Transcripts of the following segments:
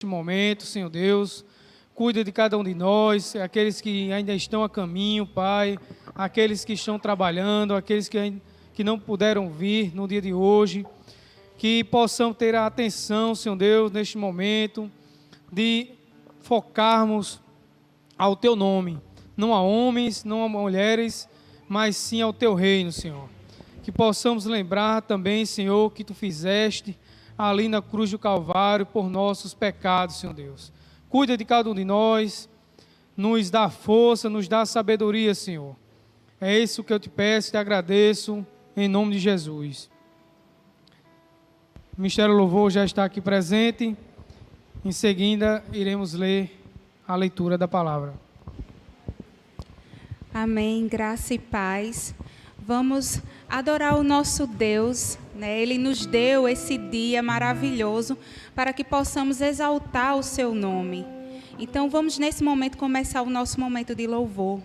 Momento, Senhor Deus, cuida de cada um de nós, aqueles que ainda estão a caminho, Pai, aqueles que estão trabalhando, aqueles que não puderam vir no dia de hoje, que possam ter a atenção, Senhor Deus, neste momento, de focarmos ao Teu nome, não a homens, não a mulheres, mas sim ao Teu reino, Senhor. Que possamos lembrar também, Senhor, que Tu fizeste ali na cruz do Calvário por nossos pecados, Senhor Deus. Cuida de cada um de nós, nos dá força, nos dá sabedoria, Senhor. É isso que eu te peço e te agradeço, em nome de Jesus. O Ministério Louvor já está aqui presente. Em seguida, iremos ler a leitura da palavra. Amém, graça e paz. Vamos adorar o nosso Deus, né? Ele nos deu esse dia maravilhoso para que possamos exaltar o seu nome. Então vamos nesse momento começar o nosso momento de louvor,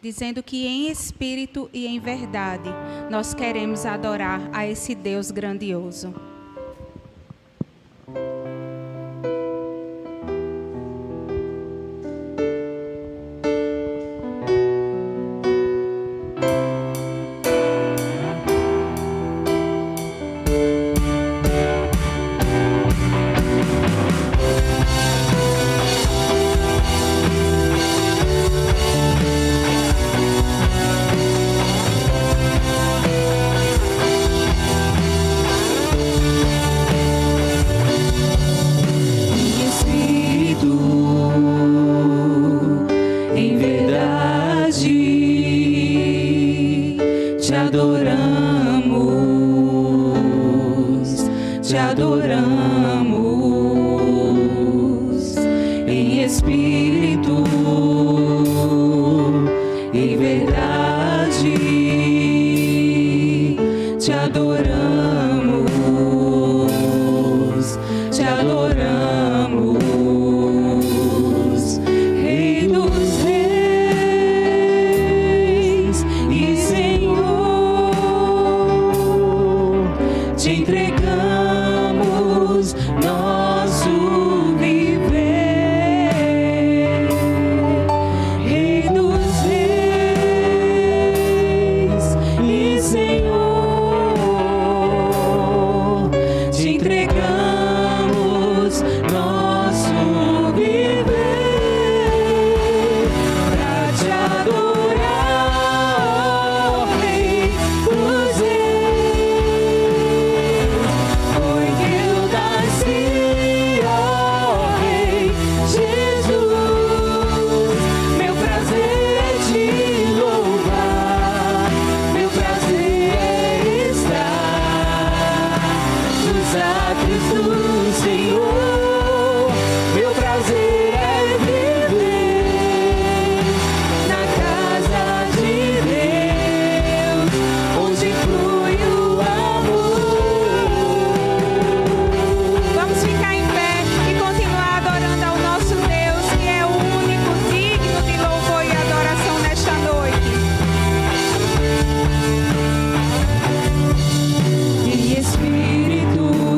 dizendo que em espírito e em verdade nós queremos adorar a esse Deus grandioso.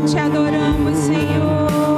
Te adoramos, Senhor.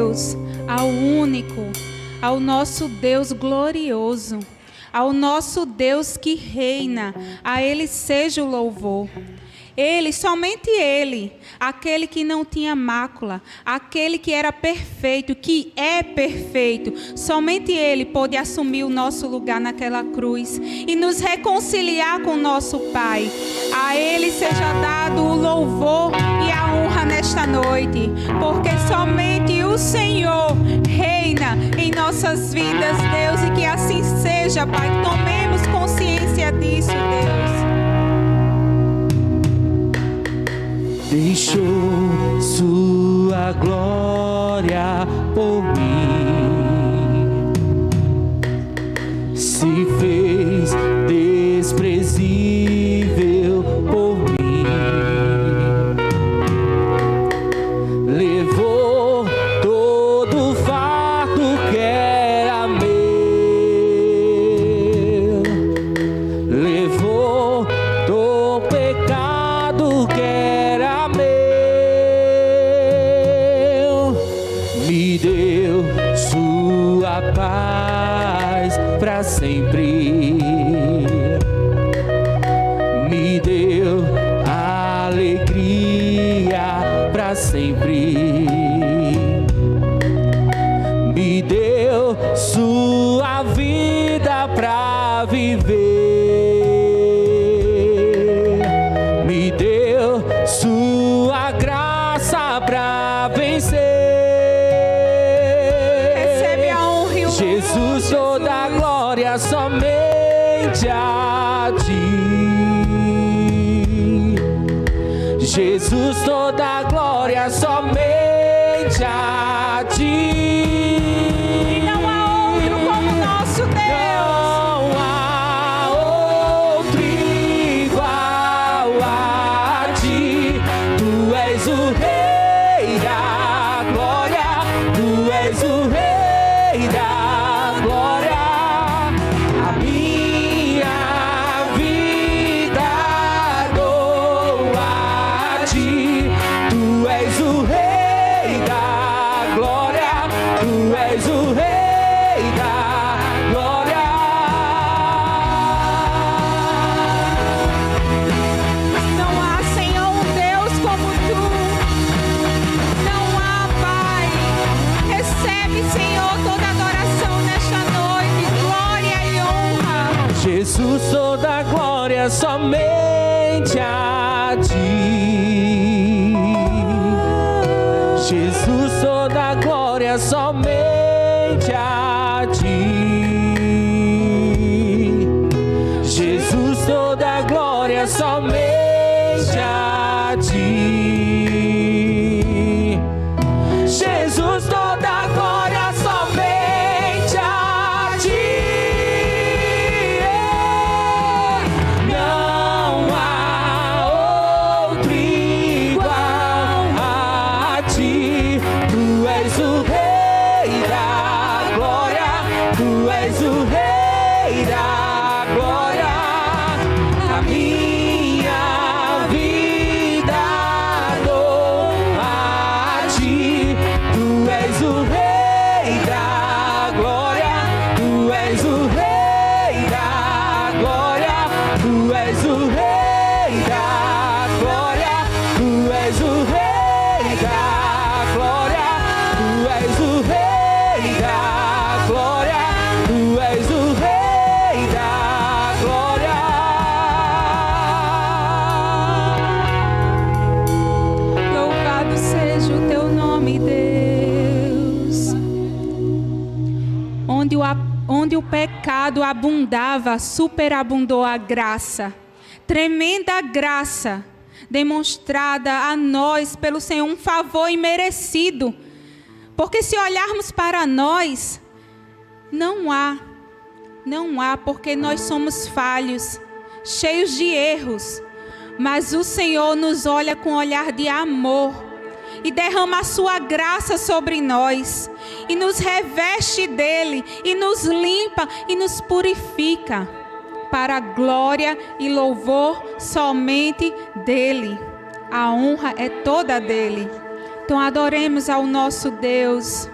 Deus, ao único, ao nosso Deus glorioso, ao nosso Deus que reina, a Ele seja o louvor. Ele, somente Ele, aquele que não tinha mácula, aquele que era perfeito, que é perfeito, somente Ele pôde assumir o nosso lugar naquela cruz e nos reconciliar com o nosso Pai. A Ele seja dado o louvor e a honra nesta noite, porque somente o Senhor reina em nossas vidas, Deus, e que assim seja, Pai. Tomemos consciência disso, Deus. Deixou sua glória por mim, se fez desprezível por mim, levou todo o fardo que era meu, levou todo o pecado que era me deu sua paz para sempre, me deu alegria para sempre, me deu sua vida para viver, me deu sua graça para vencer. Jesus, toda a glória somente a ti. Jesus, toda a glória somente a ti. E não há outro como nosso Deus. Não há outro igual a ti. Tu és o Rei da glória. Tu és o Rei da glória, a minha vida dou a ti. Tu és o Rei da glória, tu és o Rei da glória. Não há, Senhor, um Deus como tu. Não há, Pai. Recebe, Senhor, toda adoração nesta noite, glória e honra. Jesus, toda a glória somente a ti. Jesus, toda a glória somente a ti. Jesus, toda a glória somente a ti. Jesus, toda a glória somente a ti. Não há outro igual a ti. Tu és o Rei da glória, tu és o Rei da glória. A minha vida dou a ti. Tu és o Rei da glória, tu és o Rei da glória, tu és o Rei da glória, tu és o Rei da glória, tu és o Rei da glória, tu és o Rei da glória. Louvado seja o teu nome, Deus. Onde o pecado abundava, superabundou a graça. Tremenda graça demonstrada a nós pelo Senhor, um favor imerecido. Porque se olharmos para nós, não há, porque nós somos falhos, cheios de erros. Mas o Senhor nos olha com olhar de amor e derrama a sua graça sobre nós e nos reveste dele e nos limpa e nos purifica para a glória e louvor somente dele. A honra é toda dele. Então adoremos ao nosso Deus.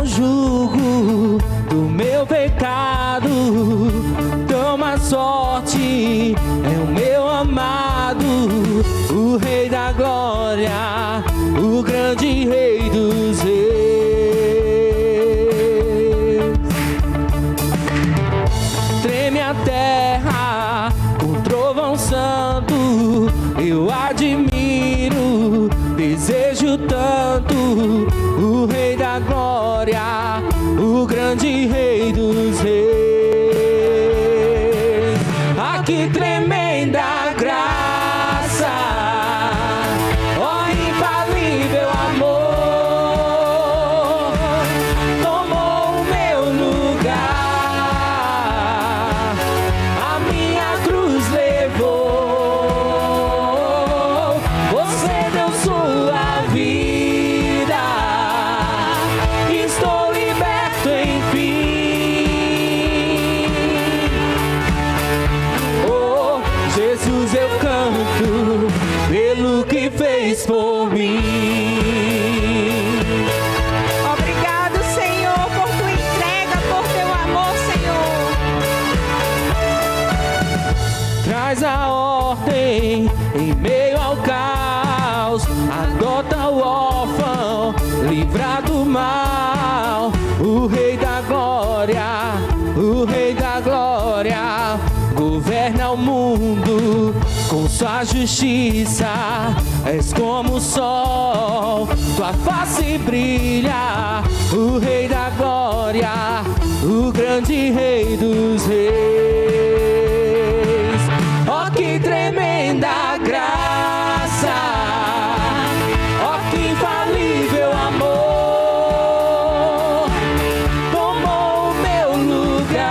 o jugo do meu pecado. Toma sorte, é o meu amado, o Rei da Glória, o grande Rei dos Reis. Treme a terra com trovão santo, eu admiro, desejo tanto o Rei da Glória, o grande Rei dos Reis. Ah, que tremenda graça, ó infalível amor, tomou o meu lugar, a minha cruz levou, você deu sua vida, estou liberto enfim. Oh, Jesus, eu canto pelo que fez por mim. Obrigado, Senhor, por tua entrega, por teu amor, Senhor. Traz a ordem em meio ao caos, adota o órfão, livra do mal, o Rei da Glória, o Rei da Glória, governa o mundo com sua justiça. És como o sol, tua face brilha, o Rei da Glória, o grande Rei dos Reis. Oh, que tremenda graça, oh, que infalível amor, tomou o meu lugar,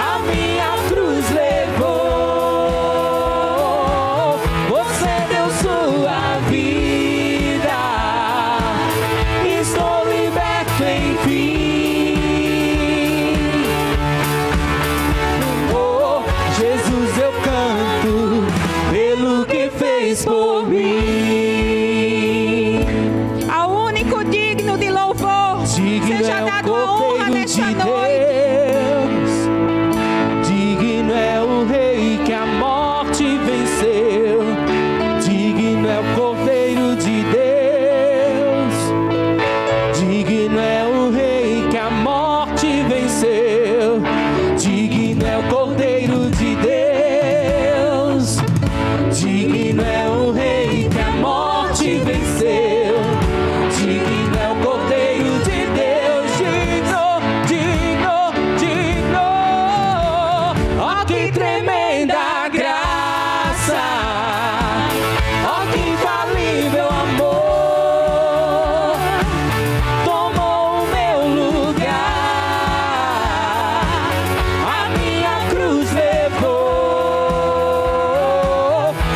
a minha cruz levou, você deu sua vida, estou liberto enfim. Oh, Jesus, eu canto pelo que fez por mim. Ao único digno de louvor, Digno seja é o dado a honra Cordeiro nesta de noite. Deus, digno é o Rei que a morte venceu, digno é o Cordeiro de Deus, digno é o Rei que a morte venceu, digno é o Cordeiro de Deus, digno é o Rei que a morte venceu, digno é o Cordeiro de Deus, digno, digno, digno. Oh, que tremenda graça, oh, que infalível amor, tomou o meu lugar, a minha cruz levou,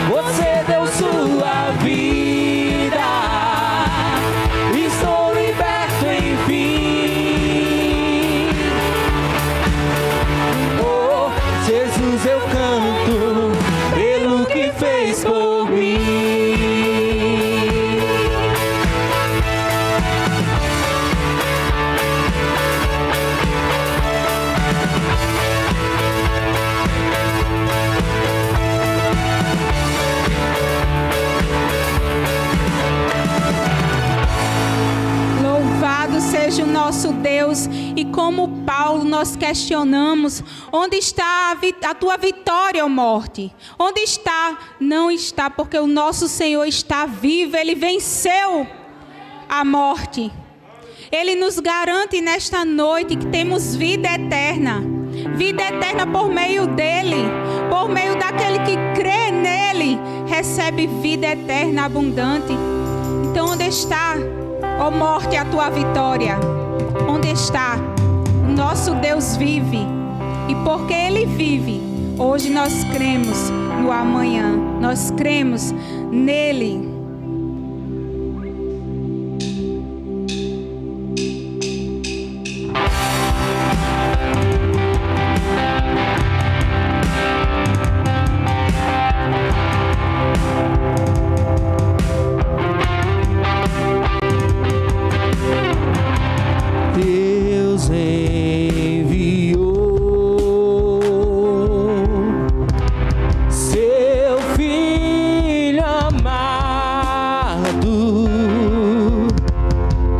você deu sua vida, estou liberto enfim. Oh, Jesus, eu canto pelo que fez por mim. Louvado seja o nosso Deus. E como Paulo, nós questionamos: onde está a tua vitória, ó morte? Onde está? Não está, porque o nosso Senhor está vivo. Ele venceu a morte. Ele nos garante nesta noite que temos vida eterna. Vida eterna por meio dele, por meio daquele que crê nele, recebe vida eterna abundante. Então, onde está, ó morte, a tua vitória? Onde está? O nosso Deus vive. E porque ele vive, hoje nós cremos no amanhã. Nós cremos nele.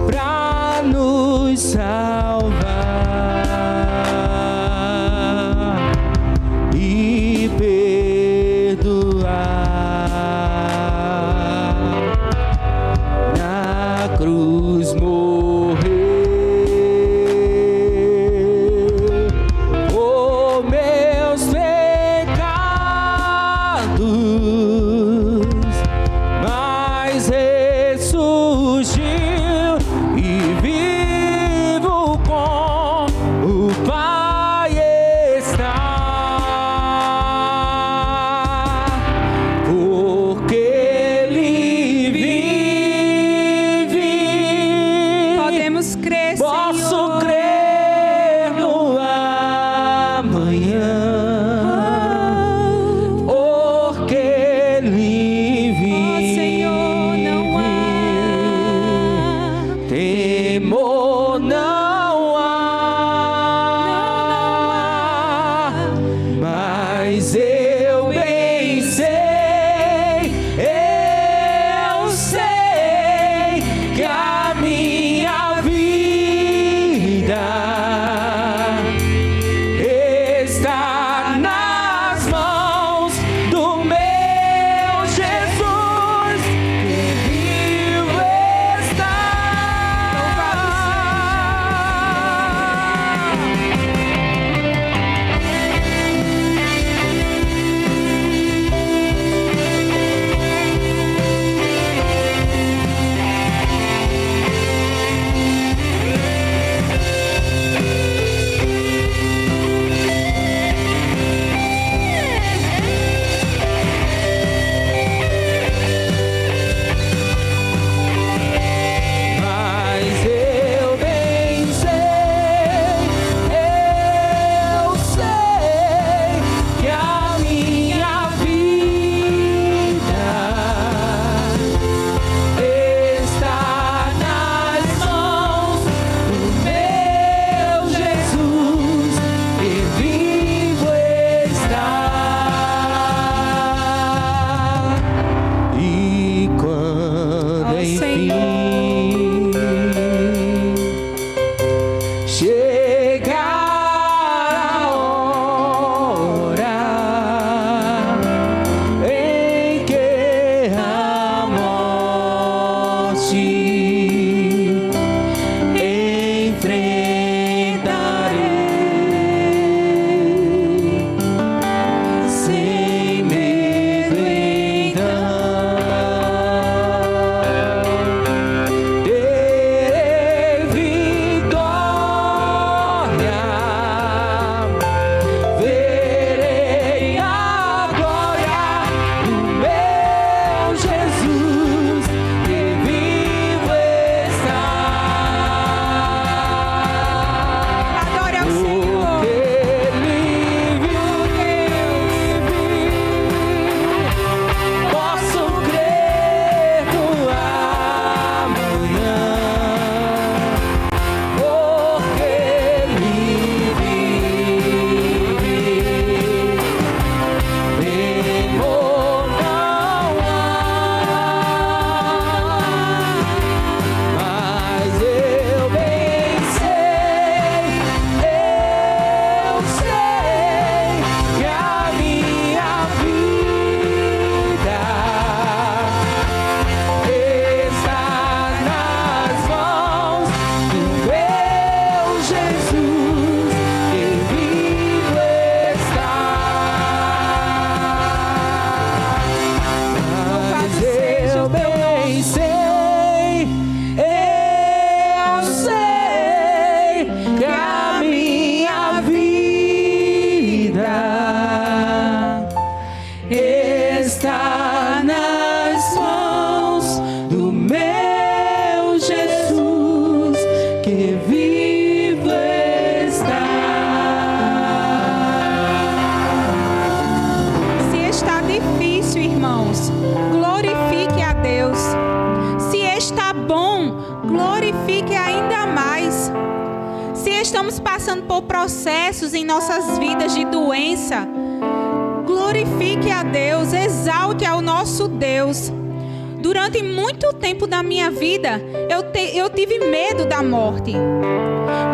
pra nos salvar e perdoar. Na cruz morreu por meus pecados, mas ressurgiu e vivo com o Pai está, porque Ele vive. Podemos crer, Posso Senhor. crer no amanhã, porque Ele vive. Oh, Senhor, não há. Temor não há, mas eu bem sei, eu sei que a minha vida está nas mãos do meu Jesus, que vivo está. Mas eu bem sei, eu sei que a minha vida está nas mãos do meu Jesus, que vivo está. E quando Ó enfim chegar a hora em que a morte enfrentarei sem medo, então terei vitória, verei a glória do meu Jesus, que vivo está. Adore ao Senhor. Porque Ele vive, posso crer no amanhã, porque Ele vive. Temor não há, mas eu bem sei, eu sei que a minha vida está nas mãos do meu Jesus, que vivo está. Mas eu bem sei, eu sei que a minha vida está nas mãos do meu Jesus, que vivo está. Se está difícil, irmãos, glorifique a Deus. Se está bom, glorifique ainda mais. Se estamos passando por processos em nossas vidas de doença, glorifique a Deus, exalte ao nosso Deus. Durante muito tempo da minha vida, eu tive medo da morte.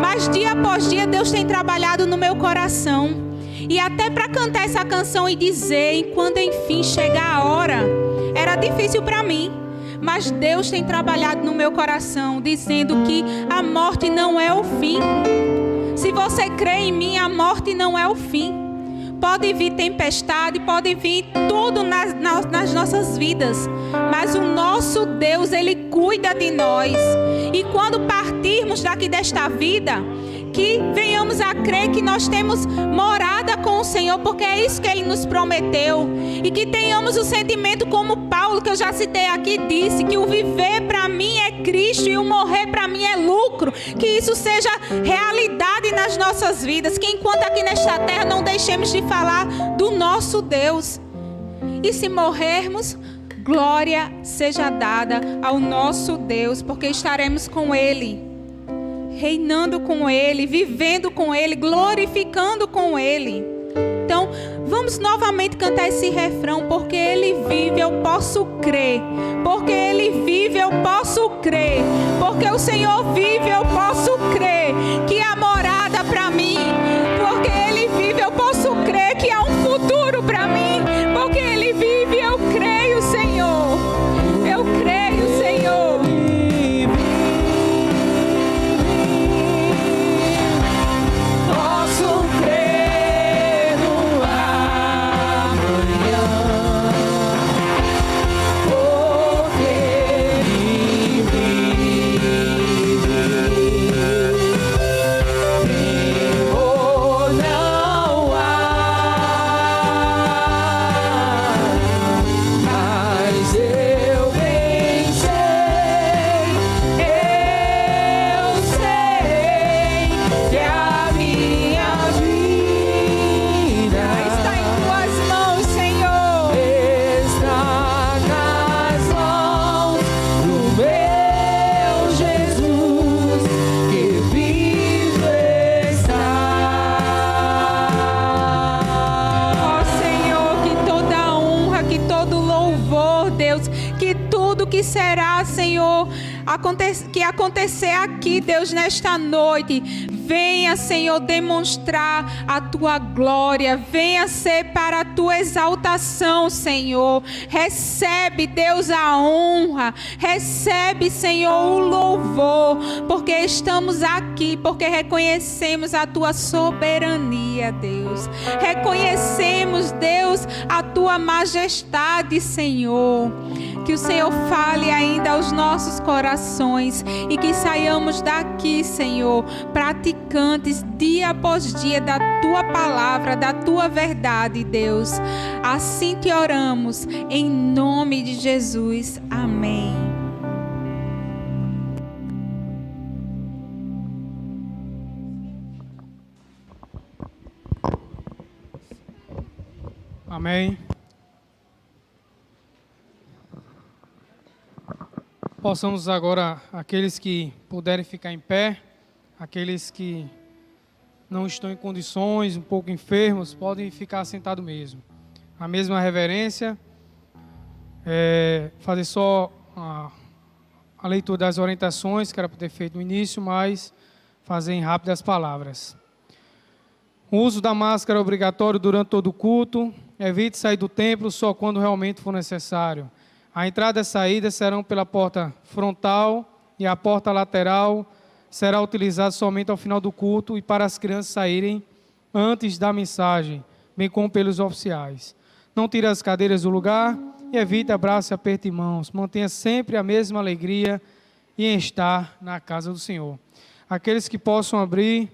Mas dia após dia, Deus tem trabalhado no meu coração. E até para cantar essa canção e dizer, quando enfim chegar a hora, era difícil para mim. Mas Deus tem trabalhado no meu coração, dizendo que a morte não é o fim. Se você crê em mim, a morte não é o fim. Pode vir tempestade, pode vir tudo nas nossas vidas. Mas o nosso Deus, Ele cuida de nós. E quando partirmos daqui desta vida, que venhamos a crer que nós temos morada com o Senhor, porque é isso que Ele nos prometeu. E que tenhamos o sentimento como Paulo, que eu já citei aqui, disse, que o viver para mim é Cristo e o morrer para mim é lucro. Que isso seja realidade nas nossas vidas, que enquanto aqui nesta terra não deixemos de falar do nosso Deus. E se morrermos, glória seja dada ao nosso Deus, porque estaremos com Ele, reinando com Ele, vivendo com Ele, glorificando com Ele. Então, vamos novamente cantar esse refrão. Porque Ele vive, eu posso crer. Porque Ele vive, eu posso crer. Porque o Senhor vive, eu posso crer que há morada para mim. Porque Ele vive, eu posso crer que há um futuro para mim. Porque Ele vive, eu creio, Senhor. Eu creio, Senhor. Que será, Senhor, que acontecer aqui, Deus, nesta noite, venha, Senhor, demonstrar a Tua glória, venha ser para a Tua exaltação, Senhor. Recebe, Deus, a honra, recebe, Senhor, o louvor, porque estamos aqui, porque reconhecemos a Tua soberania, Deus. Reconhecemos, Deus, a Tua majestade, Senhor. Que o Senhor fale ainda aos nossos corações e que saiamos daqui, Senhor, praticantes dia após dia da Tua palavra, da Tua verdade, Deus. Assim te oramos, em nome de Jesus. Amém. Amém. Possamos agora, aqueles que puderem ficar em pé, aqueles que não estão em condições, um pouco enfermos, podem ficar sentados mesmo. A mesma reverência, fazer só a leitura das orientações, que era para ter feito no início, mas fazer em rápidas palavras. O uso da máscara é obrigatório durante todo o culto. Evite sair do templo só quando realmente for necessário. A entrada e a saída serão pela porta frontal e a porta lateral será utilizada somente ao final do culto e para as crianças saírem antes da mensagem, bem como pelos oficiais. Não tire as cadeiras do lugar e evite abraço e aperto de mãos. Mantenha sempre a mesma alegria em estar na casa do Senhor. Aqueles que possam abrir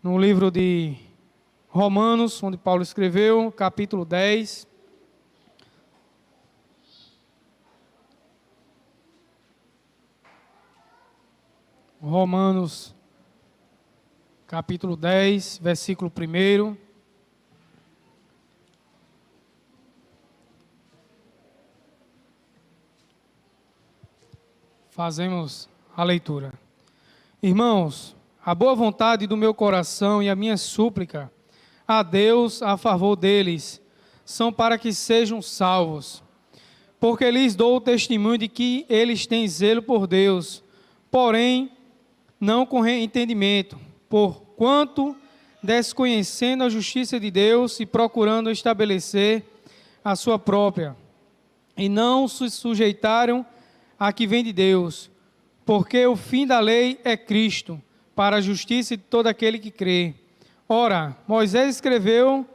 no livro de Romanos, onde Paulo escreveu, capítulo 10. Romanos, capítulo 10, versículo 1. Fazemos a leitura. Irmãos, a boa vontade do meu coração e a minha súplica a Deus a favor deles são para que sejam salvos. porque lhes dou o testemunho de que eles têm zelo por Deus, porém não com entendimento, porquanto desconhecendo a justiça de Deus e procurando estabelecer a sua própria, e não se sujeitaram a que vem de Deus, porque o fim da lei é Cristo, para a justiça de todo aquele que crê. Ora, Moisés escreveu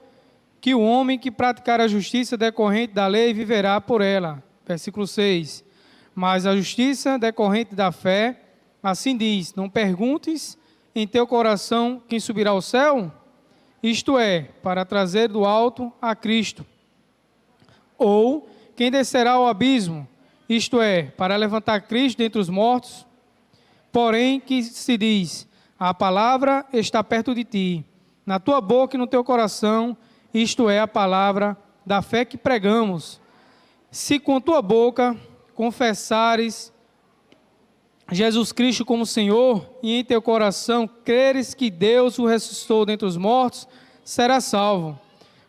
que o homem que praticar a justiça decorrente da lei viverá por ela. Versículo 6. Mas a justiça decorrente da fé, assim diz, não perguntes em teu coração quem subirá ao céu, isto é, para trazer do alto a Cristo, ou quem descerá ao abismo, isto é, para levantar Cristo dentre os mortos. Porém que se diz, a palavra está perto de ti, na tua boca e no teu coração, isto é, a palavra da fé que pregamos. Se com tua boca confessares Jesus Cristo como Senhor, e em teu coração creres que Deus o ressuscitou dentre os mortos, serás salvo.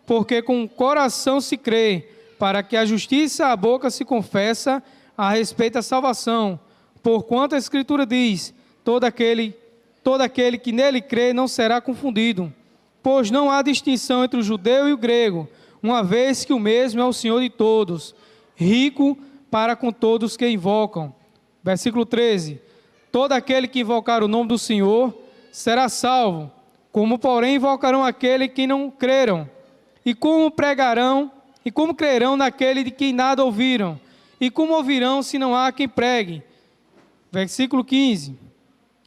Porque com o coração se crê, para que a justiça a boca se confessa a respeito da salvação. Porquanto a Escritura diz, todo aquele que nele crê não será confundido. Pois não há distinção entre o judeu e o grego, uma vez que o mesmo é o Senhor de todos, rico para com todos que invocam. Versículo 13. Todo aquele que invocar o nome do Senhor será salvo, como porém invocarão aquele que não creram, e como crerão naquele de quem nada ouviram, e como ouvirão se não há quem pregue. Versículo 15.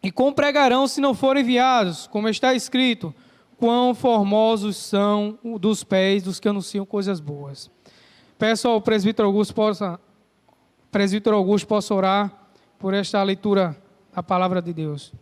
E como pregarão se não forem enviados, como está escrito, quão formosos são dos pés dos que anunciam coisas boas. Peço ao presbítero Augusto possa orar por esta leitura da palavra de Deus.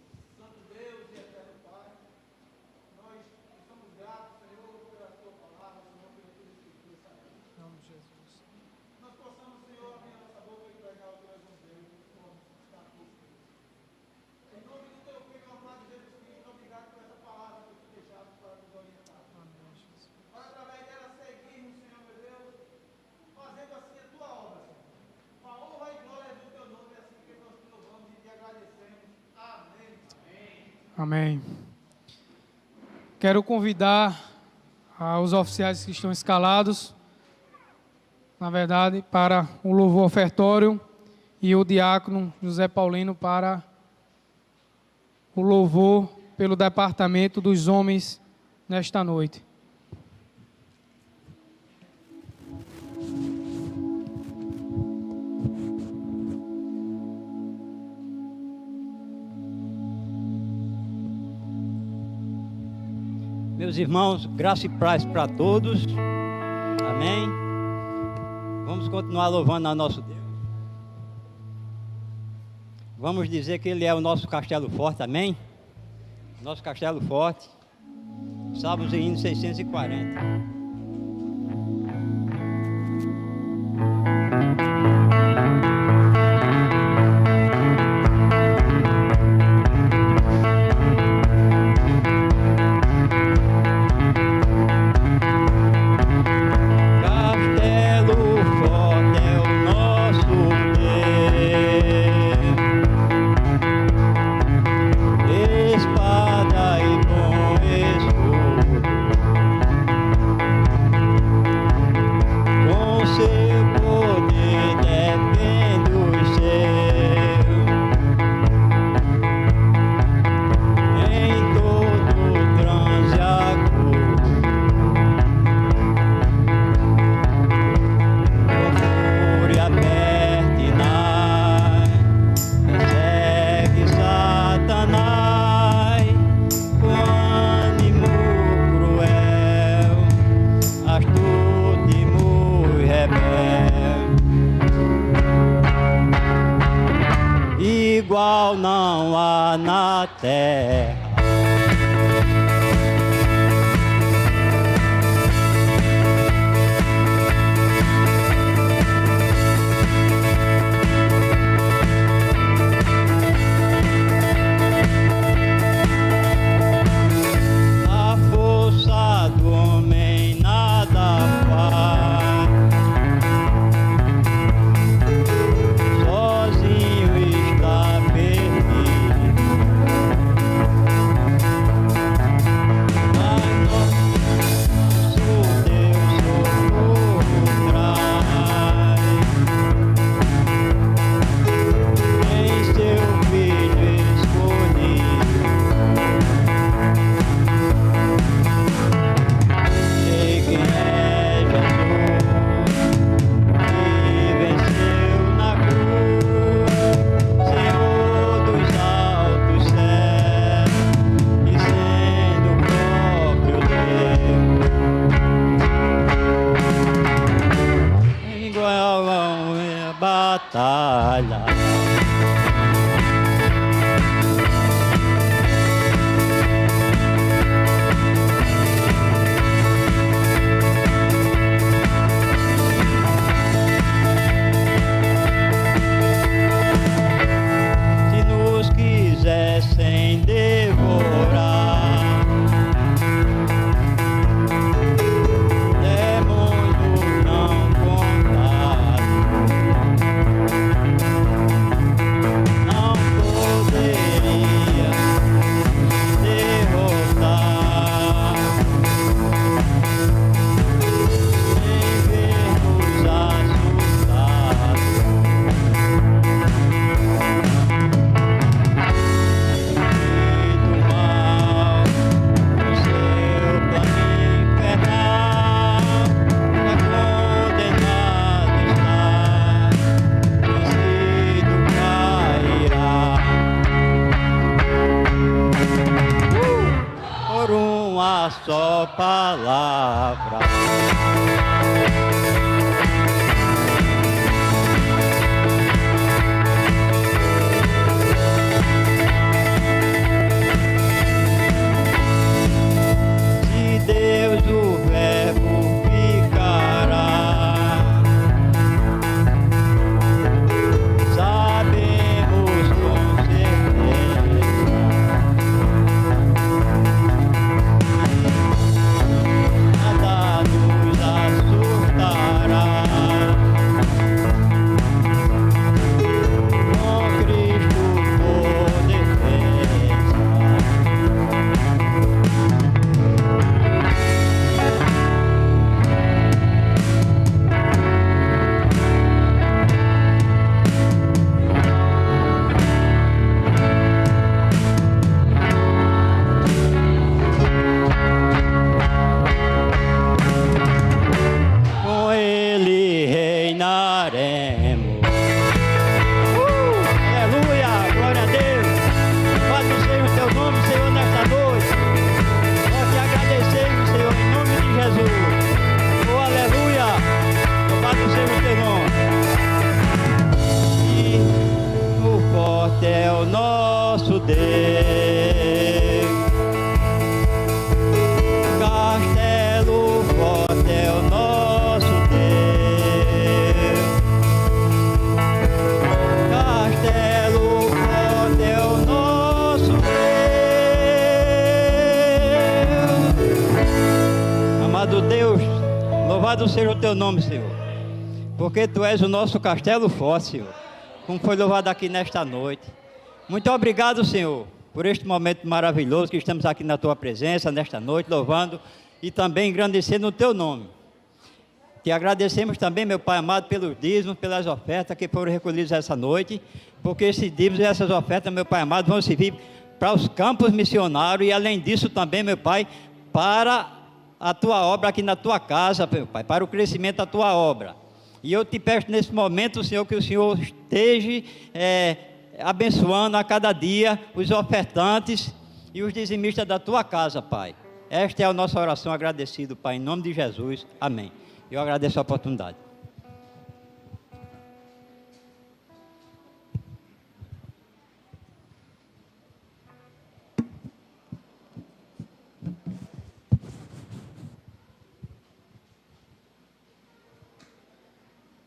Amém. Quero convidar os oficiais que estão escalados, na verdade, para o louvor ofertório e o diácono José Paulino para o louvor pelo departamento dos homens nesta noite. Meus irmãos, graça e paz para todos. Amém. Vamos continuar louvando ao nosso Deus. Vamos dizer que Ele é o nosso castelo forte, amém? Nosso castelo forte. Salmos e hinos 640. Igual não há na terra. A força do homem nada faz. uma só palavra. Se Deus o Verbo ficará, sabemos com certeza, nada nos assustará. Com Cristo por defesa, com Ele reinaremos. Aleluia, glória a Deus. Louvado seja o teu nome, Senhor, nesta noite. Nós te agradecemos, Senhor, em nome de Jesus. Oh, aleluia, louvado seja o teu nome. E o forte é o nosso Deus. Castelo forte é o nosso Deus. Castelo forte é o nosso Deus. Amado Deus, louvado seja o teu nome, Senhor, porque tu és o nosso castelo forte, Senhor, como foi louvado aqui nesta noite. Muito obrigado, Senhor, por este momento maravilhoso que estamos aqui na tua presença nesta noite, louvando e também engrandecendo o teu nome. Te agradecemos também, meu Pai amado, pelos dízimos, pelas ofertas que foram recolhidas essa noite, porque esses dízimos e essas ofertas, meu Pai amado, vão servir para os campos missionários e, além disso, também, meu Pai, para a tua obra aqui na tua casa, meu Pai, para o crescimento da tua obra. E eu te peço nesse momento, Senhor, que o Senhor esteja abençoando a cada dia os ofertantes e os dizimistas da tua casa, Pai. Esta é a nossa oração agradecido, Pai, em nome de Jesus. Amém. Eu agradeço a oportunidade.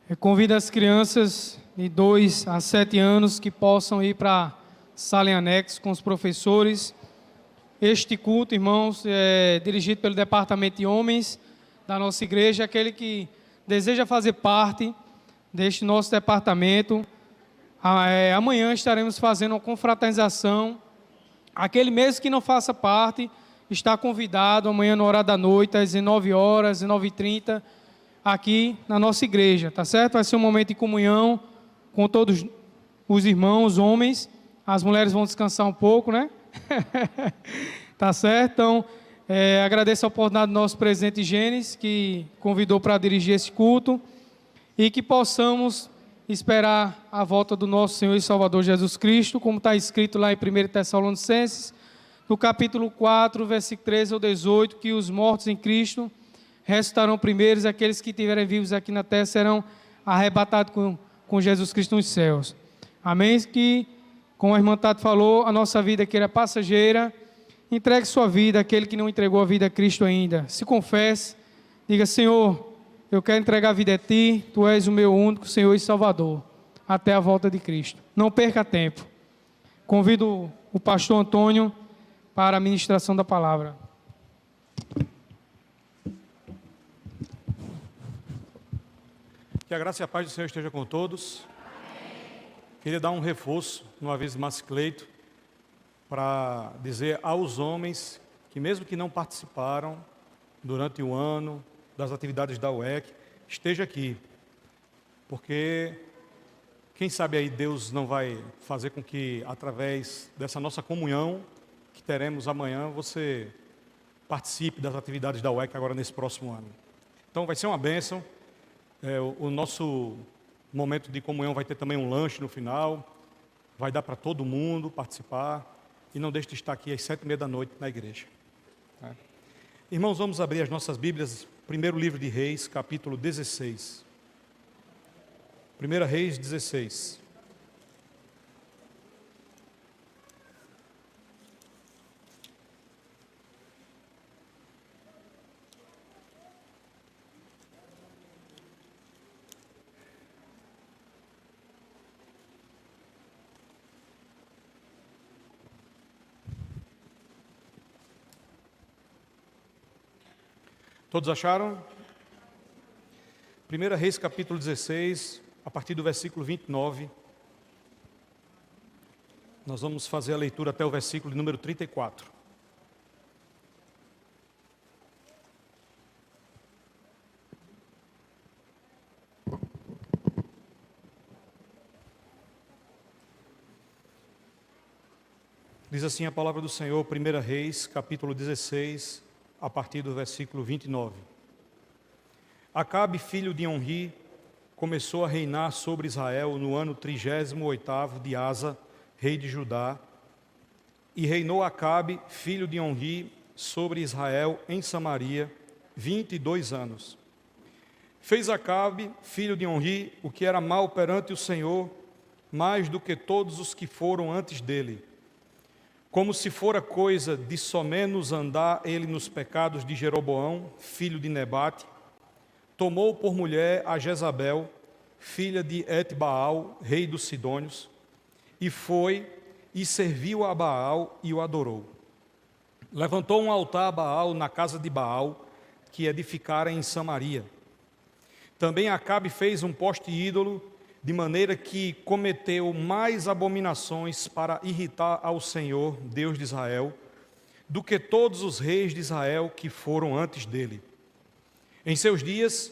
Eu convido as crianças de 2 a 7 anos que possam ir para a sala em anexo com os professores. Este culto, irmãos, é dirigido pelo Departamento de Homens da nossa igreja. Aquele que deseja fazer parte deste nosso departamento, amanhã estaremos fazendo uma confraternização. Aquele mesmo que não faça parte, está convidado amanhã no horário da noite, às 19 horas, 19h30, aqui na nossa igreja, tá certo? Vai ser um momento de comunhão com todos os irmãos, homens. As mulheres vão descansar um pouco, né? Tá certo? Então, agradeço a oportunidade do nosso presidente Gênesis, que convidou para dirigir esse culto, e que possamos esperar a volta do nosso Senhor e Salvador Jesus Cristo, como está escrito lá em 1 Tessalonicenses, no capítulo 4, versículo 13 ao 18, que os mortos em Cristo ressuscitarão primeiros, aqueles que estiverem vivos aqui na terra serão arrebatados com Jesus Cristo nos céus. Amém? Que, como a irmã Tato falou, a nossa vida aqui é passageira. Entregue sua vida àquele que não entregou a vida a Cristo ainda. Se confesse, diga: Senhor, eu quero entregar a vida a Ti, Tu és o meu único Senhor e Salvador, até a volta de Cristo. Não perca tempo. Convido o pastor Antônio para a ministração da palavra. Que a graça e a paz do Senhor esteja com todos. Queria dar um reforço, no aviso de Márcio Cleito, para dizer aos homens que, mesmo que não participaram durante o ano das atividades da UEC, esteja aqui, porque quem sabe aí Deus não vai fazer com que, através dessa nossa comunhão que teremos amanhã, você participe das atividades da UEC agora nesse próximo ano. Então vai ser uma bênção. O nosso momento de comunhão vai ter também um lanche no final, vai dar para todo mundo participar, e não deixe de estar aqui às 7h30 da noite na igreja. Irmãos, vamos abrir as nossas Bíblias, primeiro livro de Reis, capítulo 16. 1 Reis 16. Todos acharam? 1 Reis capítulo 16, a partir do versículo 29. Nós vamos fazer a leitura até o versículo de número 34. Diz assim a palavra do Senhor, 1 Reis capítulo 16, a partir do versículo 29. Acabe, filho de Onri, começou a reinar sobre Israel no ano 38º de Asa, rei de Judá. E reinou Acabe, filho de Onri, sobre Israel em Samaria, 22 anos. Fez Acabe, filho de Onri, o que era mal perante o Senhor, mais do que todos os que foram antes dele. Como se fora coisa de somenos andar ele nos pecados de Jeroboão, filho de Nebate, tomou por mulher a Jezabel, filha de Et-Baal, rei dos Sidônios, e foi e serviu a Baal e o adorou. Levantou um altar a Baal na casa de Baal, que edificara em Samaria. Também Acabe fez um poste ídolo, de maneira que cometeu mais abominações para irritar ao Senhor, Deus de Israel, do que todos os reis de Israel que foram antes dele. Em seus dias,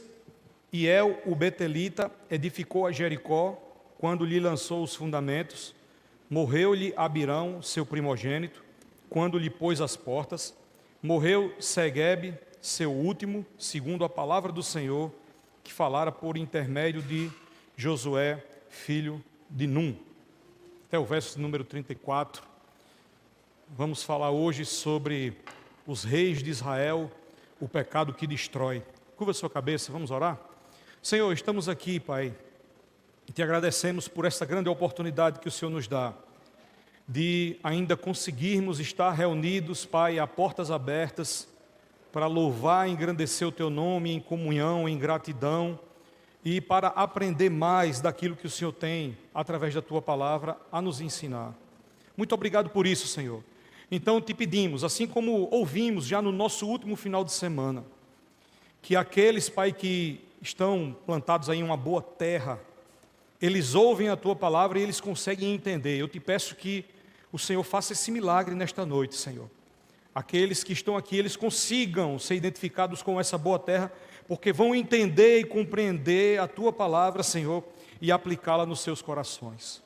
Hiel, o betelita, edificou a Jericó, quando lhe lançou os fundamentos. Morreu-lhe Abirão, seu primogênito, quando lhe pôs as portas. Morreu Seguebe, seu último, segundo a palavra do Senhor, que falara por intermédio de Josué, filho de Num. Até o verso número 34. Vamos falar hoje sobre os reis de Israel, o pecado que destrói. Curva sua cabeça, vamos orar? Senhor, estamos aqui, Pai, e te agradecemos por essa grande oportunidade que o Senhor nos dá, de ainda conseguirmos estar reunidos, Pai, a portas abertas, para louvar e engrandecer o Teu nome em comunhão, em gratidão, e para aprender mais daquilo que o Senhor tem, através da Tua palavra, a nos ensinar. Muito obrigado por isso, Senhor. Então te pedimos, assim como ouvimos já no nosso último final de semana, que aqueles, Pai, que estão plantados aí em uma boa terra, eles ouvem a Tua palavra e eles conseguem entender. Eu te peço que o Senhor faça esse milagre nesta noite, Senhor. Aqueles que estão aqui, eles consigam ser identificados com essa boa terra, porque vão entender e compreender a Tua palavra, Senhor, e aplicá-la nos seus corações.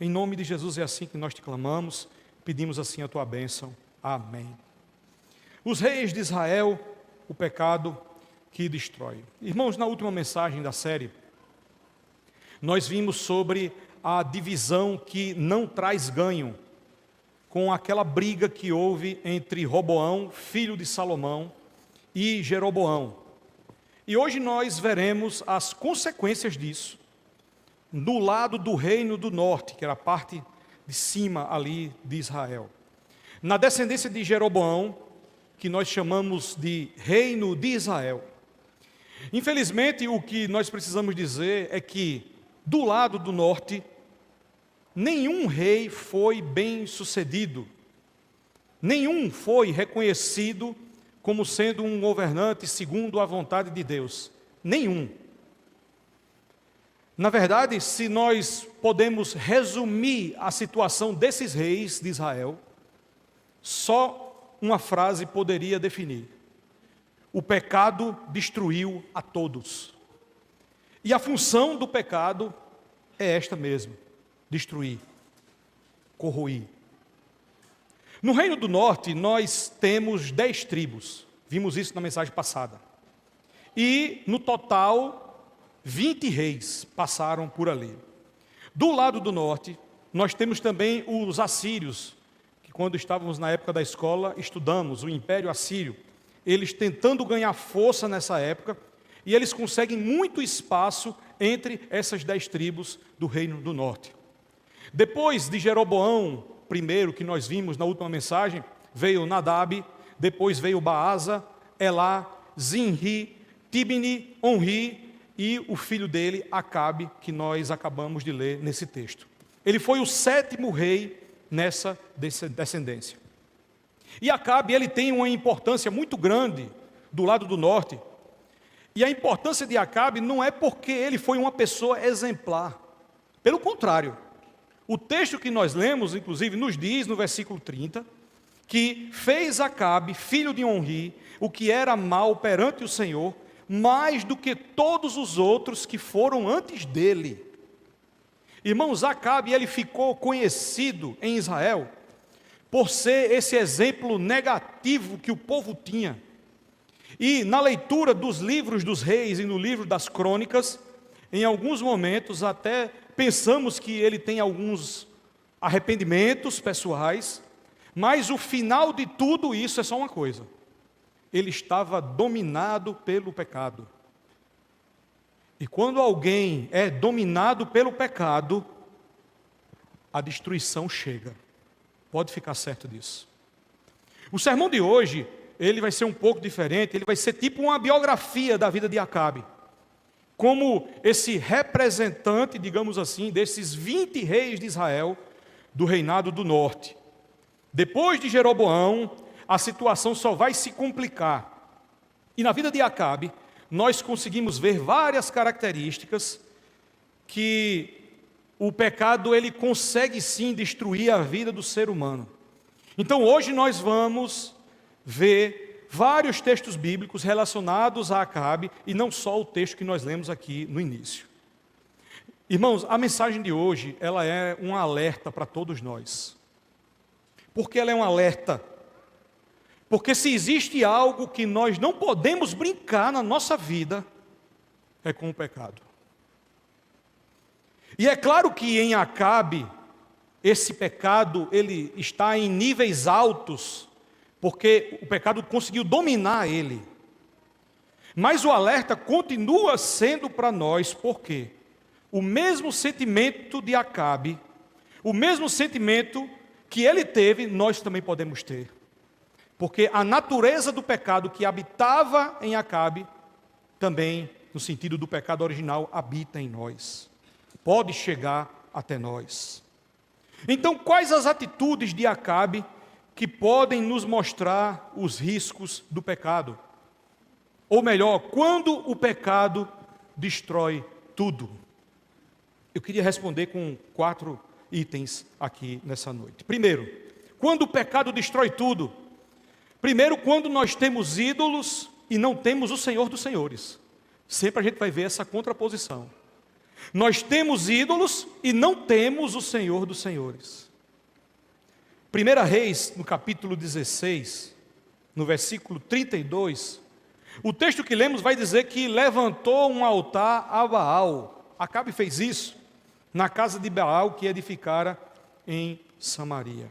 Em nome de Jesus é assim que nós te clamamos, pedimos assim a Tua bênção. Amém. Os reis de Israel, o pecado que destrói. Irmãos, na última mensagem da série, nós vimos sobre a divisão que não traz ganho, com aquela briga que houve entre Roboão, filho de Salomão, e Jeroboão. E hoje nós veremos as consequências disso no lado do reino do norte, que era a parte de cima ali de Israel. Na descendência de Jeroboão, que nós chamamos de reino de Israel. Infelizmente, o que nós precisamos dizer é que do lado do norte, nenhum rei foi bem sucedido, nenhum foi reconhecido como sendo um governante segundo a vontade de Deus. Nenhum. Na verdade, se nós podemos resumir a situação desses reis de Israel, só uma frase poderia definir: o pecado destruiu a todos. E a função do pecado é esta mesmo: destruir, corroir. No Reino do Norte, nós temos 10 tribos. Vimos isso na mensagem passada. E, no total, 20 reis passaram por ali. Do lado do norte, nós temos também os assírios, que quando estávamos na época da escola, estudamos o Império Assírio. eles tentando ganhar força nessa época, e eles conseguem muito espaço entre essas 10 tribos do Reino do Norte. Depois de Jeroboão, primeiro que nós vimos na última mensagem, veio Nadab, depois veio Baasa, Elá, Zinri, Tibni, Onri e o filho dele, Acabe, que nós acabamos de ler nesse texto. Ele foi o 7º rei nessa descendência. E Acabe, ele tem uma importância muito grande do lado do norte. E a importância de Acabe não é porque ele foi uma pessoa exemplar. Pelo contrário, o texto que nós lemos, inclusive, nos diz no versículo 30, que fez Acabe, filho de Onri, o que era mal perante o Senhor, mais do que todos os outros que foram antes dele. Irmãos, Acabe, ele ficou conhecido em Israel por ser esse exemplo negativo que o povo tinha. E na leitura dos livros dos reis e no livro das crônicas, em alguns momentos até pensamos que ele tem alguns arrependimentos pessoais, mas o final de tudo isso é só uma coisa: ele estava dominado pelo pecado. E quando alguém é dominado pelo pecado, a destruição chega. Pode ficar certo disso. O sermão de hoje, ele vai ser um pouco diferente, ele vai ser tipo uma biografia da vida de Acabe. Como esse representante, digamos assim, desses 20 reis de Israel, do reinado do norte. Depois de Jeroboão, a situação só vai se complicar. E na vida de Acabe, nós conseguimos ver várias características que o pecado ele consegue sim destruir a vida do ser humano. Então hoje nós vamos ver vários textos bíblicos relacionados a Acabe, e não só o texto que nós lemos aqui no início. Irmãos, a mensagem de hoje, ela é um alerta para todos nós. Por que ela é um alerta? Porque se existe algo que nós não podemos brincar na nossa vida, é com o pecado. E é claro que em Acabe, esse pecado, ele está em níveis altos, porque o pecado conseguiu dominar ele. Mas o alerta continua sendo para nós, porque o mesmo sentimento de Acabe, o mesmo sentimento que ele teve, nós também podemos ter. Porque a natureza do pecado que habitava em Acabe, também, no sentido do pecado original, habita em nós. Pode chegar até nós. Então, quais as atitudes de Acabe que podem nos mostrar os riscos do pecado? Ou melhor, quando o pecado destrói tudo? Eu queria responder com 4 itens aqui nessa noite. Primeiro, quando o pecado destrói tudo? Primeiro, quando nós temos ídolos e não temos o Senhor dos Senhores. Sempre a gente vai ver essa contraposição. Nós temos ídolos e não temos o Senhor dos Senhores. 1 Reis, no capítulo 16, no versículo 32, o texto que lemos vai dizer que levantou um altar a Baal. Acabe fez isso na casa de Baal que edificara em Samaria.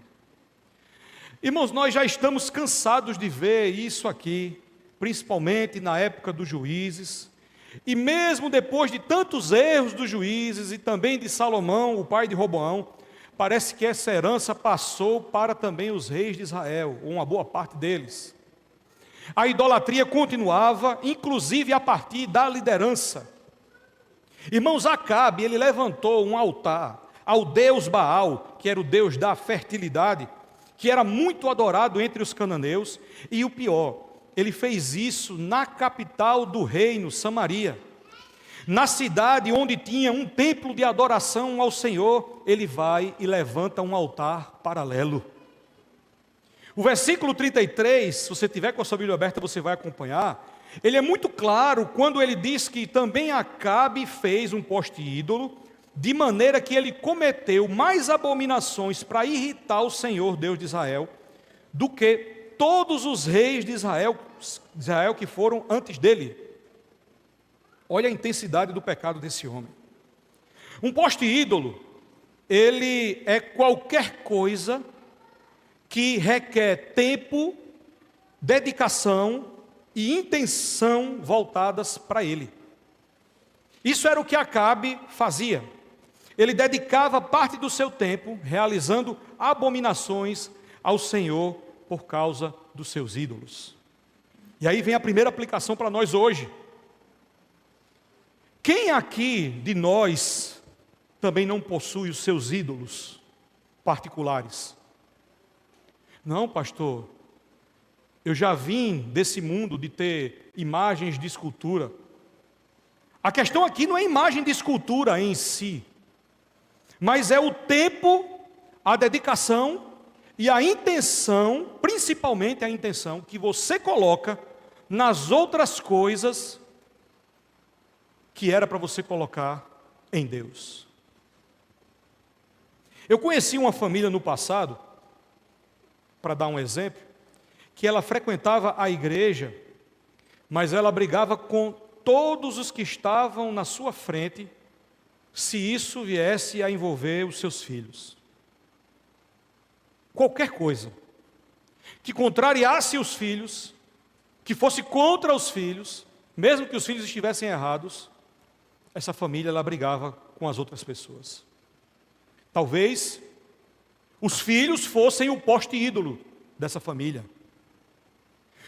Irmãos, nós já estamos cansados de ver isso aqui, principalmente na época dos juízes, e mesmo depois de tantos erros dos juízes e também de Salomão, o pai de Roboão, parece que essa herança passou para também os reis de Israel, ou uma boa parte deles. A idolatria continuava, inclusive a partir da liderança. Irmãos, Acabe, ele levantou um altar ao deus Baal, que era o deus da fertilidade, que era muito adorado entre os cananeus, e o pior, ele fez isso na capital do reino, Samaria. Na cidade onde tinha um templo de adoração ao Senhor, ele vai e levanta um altar paralelo. O versículo 33, se você tiver com a sua Bíblia aberta, você vai acompanhar. Ele é muito claro quando ele diz que também Acabe fez um poste ídolo, de maneira que ele cometeu mais abominações para irritar o Senhor, Deus de Israel, do que todos os reis de Israel que foram antes dele. Olha a intensidade do pecado desse homem. Um poste ídolo, ele é qualquer coisa que requer tempo, dedicação e intenção voltadas para ele. Isso era o que Acabe fazia. Ele dedicava parte do seu tempo realizando abominações ao Senhor por causa dos seus ídolos. E aí vem a primeira aplicação para nós hoje. Quem aqui de nós também não possui os seus ídolos particulares? Não, pastor, eu já vim desse mundo de ter imagens de escultura. A questão aqui não é imagem de escultura em si, mas é o tempo, a dedicação e a intenção, principalmente a intenção que você coloca nas outras coisas que era para você colocar em Deus. Eu conheci uma família no passado, para dar um exemplo, que ela frequentava a igreja, mas ela brigava com todos os que estavam na sua frente, se isso viesse a envolver os seus filhos. Qualquer coisa que contrariasse os filhos, que fosse contra os filhos, mesmo que os filhos estivessem errados, essa família ela brigava com as outras pessoas. Talvez os filhos fossem o poste ídolo dessa família.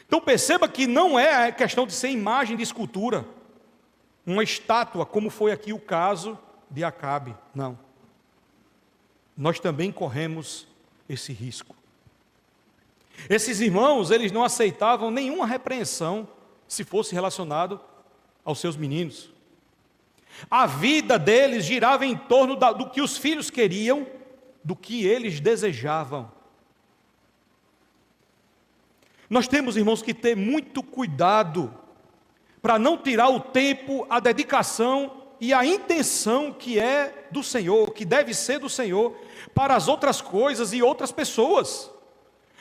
Então perceba que não é questão de ser imagem de escultura, uma estátua, como foi aqui o caso de Acabe. Não. Nós também corremos esse risco. Esses irmãos, eles não aceitavam nenhuma repreensão se fosse relacionado aos seus meninos. A vida deles girava em torno do que os filhos queriam, do que eles desejavam. Nós temos, irmãos, que ter muito cuidado para não tirar o tempo, a dedicação e a intenção que é do Senhor, que deve ser do Senhor, para as outras coisas e outras pessoas.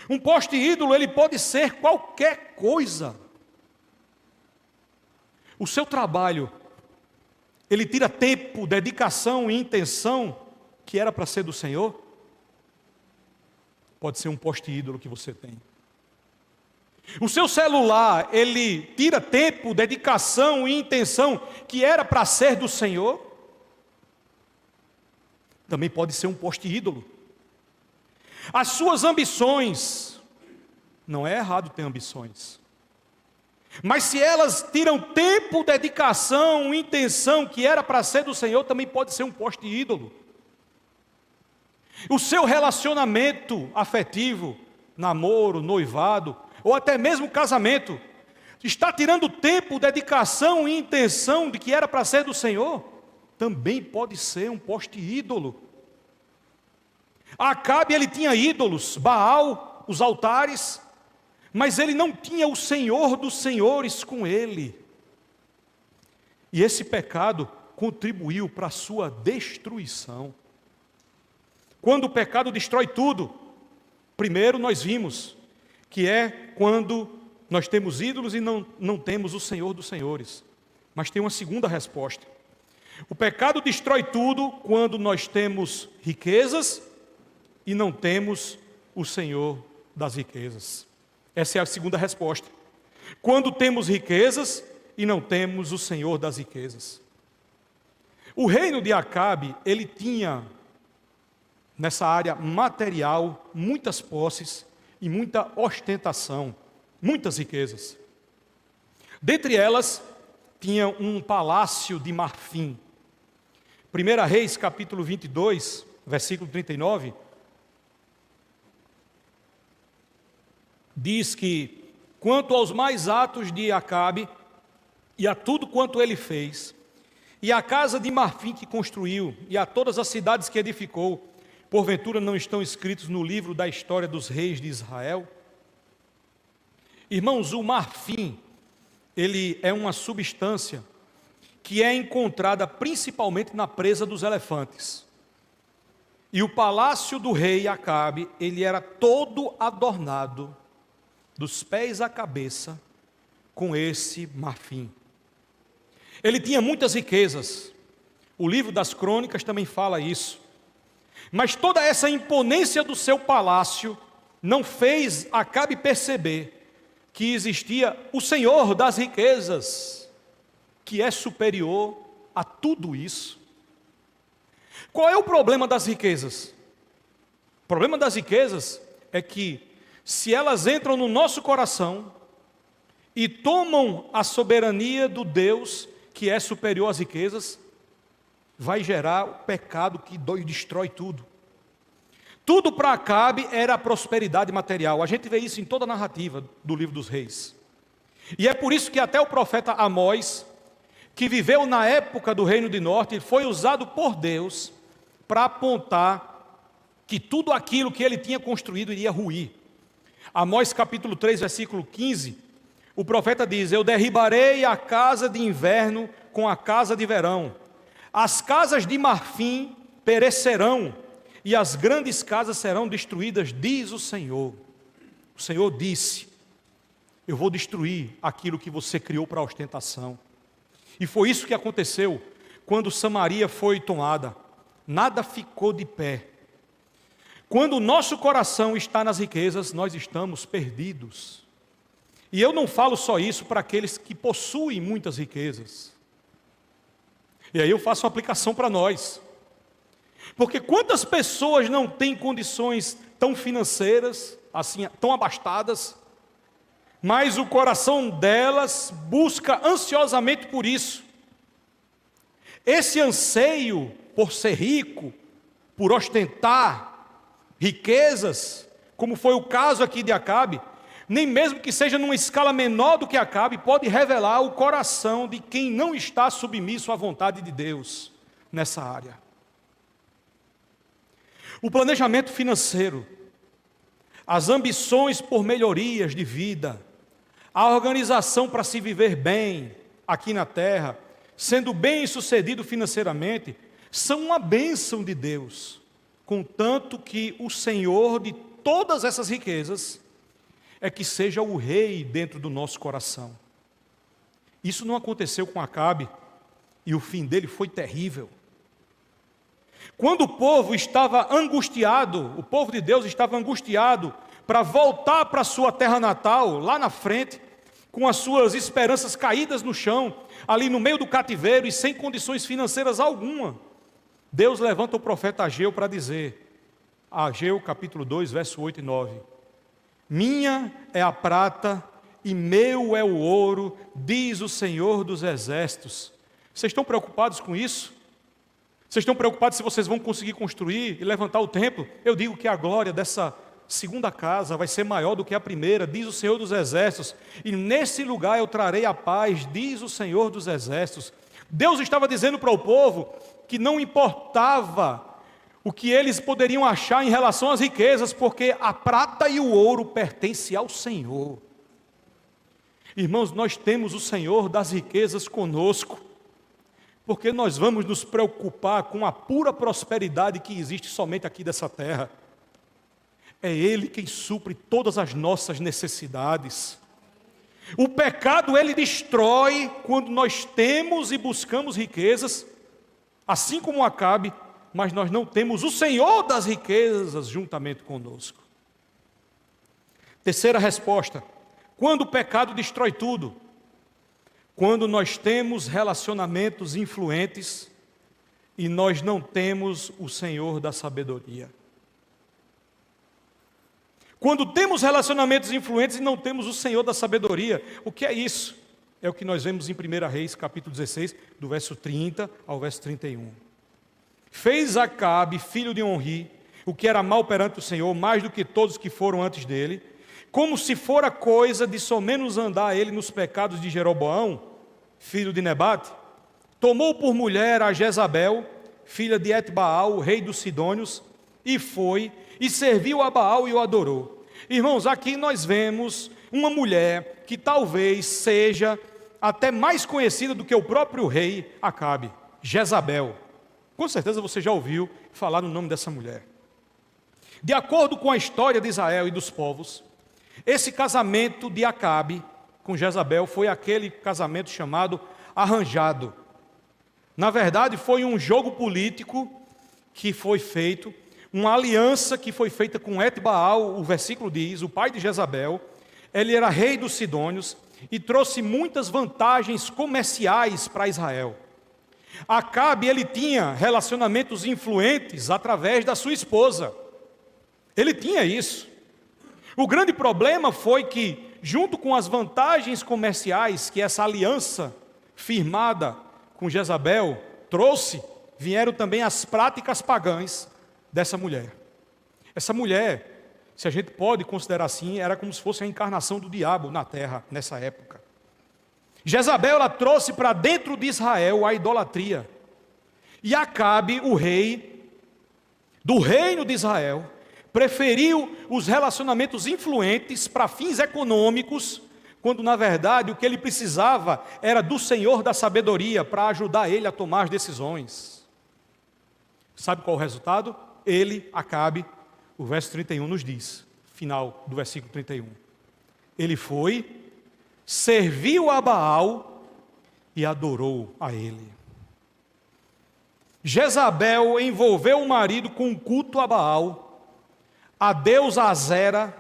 Um poste ídolo, ele pode ser qualquer coisa. O seu trabalho, ele tira tempo, dedicação e intenção que era para ser do Senhor? Pode ser um poste ídolo que você tem. O seu celular, ele tira tempo, dedicação e intenção que era para ser do Senhor? Também pode ser um poste ídolo. As suas ambições, não é errado ter ambições, mas se elas tiram tempo, dedicação, intenção que era para ser do Senhor, também pode ser um poste ídolo. O seu relacionamento afetivo, namoro, noivado, ou até mesmo casamento, está tirando tempo, dedicação e intenção de que era para ser do Senhor, também pode ser um poste ídolo. Acabe, ele tinha ídolos, Baal, os altares, mas ele não tinha o Senhor dos senhores com ele. E esse pecado contribuiu para a sua destruição. Quando o pecado destrói tudo, primeiro nós vimos que é quando nós temos ídolos e não temos o Senhor dos senhores. Mas tem uma segunda resposta. O pecado destrói tudo quando nós temos riquezas e não temos o Senhor das riquezas. Essa é a segunda resposta. Quando temos riquezas e não temos o Senhor das riquezas. O reino de Acabe, ele tinha, nessa área material, muitas posses e muita ostentação, muitas riquezas. Dentre elas, tinha um palácio de marfim. 1 Reis, capítulo 22, versículo 39, diz que, quanto aos mais atos de Acabe, e a tudo quanto ele fez, e a casa de marfim que construiu, e a todas as cidades que edificou, porventura não estão escritos no livro da história dos reis de Israel? Irmãos, o marfim, ele é uma substância que é encontrada principalmente na presa dos elefantes. E o palácio do rei Acabe, ele era todo adornado, dos pés à cabeça, com esse marfim. Ele tinha muitas riquezas. O livro das crônicas também fala isso. Mas toda essa imponência do seu palácio não fez Acabe perceber que existia o Senhor das riquezas, que é superior a tudo isso. Qual é o problema das riquezas? O problema das riquezas é que, se elas entram no nosso coração e tomam a soberania do Deus que é superior às riquezas, vai gerar o pecado que destrói tudo. Tudo para Acabe era a prosperidade material. A gente vê isso em toda a narrativa do livro dos reis. E é por isso que até o profeta Amós, que viveu na época do Reino do Norte, foi usado por Deus para apontar que tudo aquilo que ele tinha construído iria ruir. Amós capítulo 3, versículo 15, o profeta diz: eu derribarei a casa de inverno com a casa de verão. As casas de marfim perecerão, e as grandes casas serão destruídas, diz o Senhor. O Senhor disse: eu vou destruir aquilo que você criou para ostentação. E foi isso que aconteceu quando Samaria foi tomada. Nada ficou de pé. Quando o nosso coração está nas riquezas, nós estamos perdidos. E eu não falo só isso para aqueles que possuem muitas riquezas. E aí eu faço uma aplicação para nós. Porque quantas pessoas não têm condições tão financeiras, assim, tão abastadas, mas o coração delas busca ansiosamente por isso. Esse anseio por ser rico, por ostentar riquezas, como foi o caso aqui de Acabe, nem mesmo que seja numa escala menor do que Acabe, pode revelar o coração de quem não está submisso à vontade de Deus nessa área. O planejamento financeiro, as ambições por melhorias de vida, a organização para se viver bem aqui na terra, sendo bem-sucedido financeiramente, são uma bênção de Deus, contanto que o Senhor de todas essas riquezas é que seja o rei dentro do nosso coração. Isso não aconteceu com Acabe, e o fim dele foi terrível. Quando o povo estava angustiado, o povo de Deus estava angustiado para voltar para a sua terra natal, lá na frente, com as suas esperanças caídas no chão, ali no meio do cativeiro e sem condições financeiras alguma, Deus levanta o profeta Ageu para dizer, Ageu capítulo 2, verso 8 e 9, minha é a prata e meu é o ouro, diz o Senhor dos exércitos. Vocês estão preocupados com isso? Vocês estão preocupados se vocês vão conseguir construir e levantar o templo? Eu digo que a glória dessa segunda casa vai ser maior do que a primeira, diz o Senhor dos exércitos, e nesse lugar eu trarei a paz, diz o Senhor dos exércitos. Deus estava dizendo para o povo que não importava o que eles poderiam achar em relação às riquezas, porque a prata e o ouro pertencem ao Senhor. Irmãos, nós temos o Senhor das riquezas conosco, porque nós vamos nos preocupar com a pura prosperidade que existe somente aqui dessa terra. É Ele quem supre todas as nossas necessidades. O pecado, ele destrói quando nós temos e buscamos riquezas, assim como Acabe, mas nós não temos o Senhor das riquezas juntamente conosco. Terceira resposta: quando o pecado destrói tudo? Quando nós temos relacionamentos influentes e nós não temos o Senhor da sabedoria. Quando temos relacionamentos influentes e não temos o Senhor da sabedoria, o que é isso? É o que nós vemos em 1 Reis, capítulo 16, do verso 30 ao verso 31. Fez Acabe, filho de Onri, o que era mal perante o Senhor, mais do que todos que foram antes dele, como se fora coisa de somenos andar ele nos pecados de Jeroboão, filho de Nebate, tomou por mulher a Jezabel, filha de Etbaal, rei dos Sidônios, e foi, e serviu a Baal e o adorou. Irmãos, aqui nós vemos uma mulher que talvez seja até mais conhecida do que o próprio rei Acabe, Jezabel. Com certeza você já ouviu falar no nome dessa mulher. De acordo com a história de Israel e dos povos, esse casamento de Acabe com Jezabel foi aquele casamento chamado arranjado. Na verdade, foi um jogo político que foi feito, uma aliança que foi feita com Etbaal, o versículo diz, o pai de Jezabel, ele era rei dos Sidônios e trouxe muitas vantagens comerciais para Israel. Acabe, ele tinha relacionamentos influentes através da sua esposa. Ele tinha isso. O grande problema foi que, junto com as vantagens comerciais que essa aliança firmada com Jezabel trouxe, vieram também as práticas pagãs dessa mulher. Essa mulher, se a gente pode considerar assim, era como se fosse a encarnação do diabo na terra nessa época. Jezabel, ela trouxe para dentro de Israel a idolatria. E Acabe, o rei do reino de Israel, preferiu os relacionamentos influentes para fins econômicos, quando na verdade o que ele precisava era do Senhor da sabedoria para ajudar ele a tomar as decisões. Sabe qual é o resultado? Ele, Acabe, o verso 31 nos diz, final do versículo 31. Ele foi, serviu a Baal e adorou a ele. Jezabel envolveu o marido com um culto a Baal, a Deus Azera,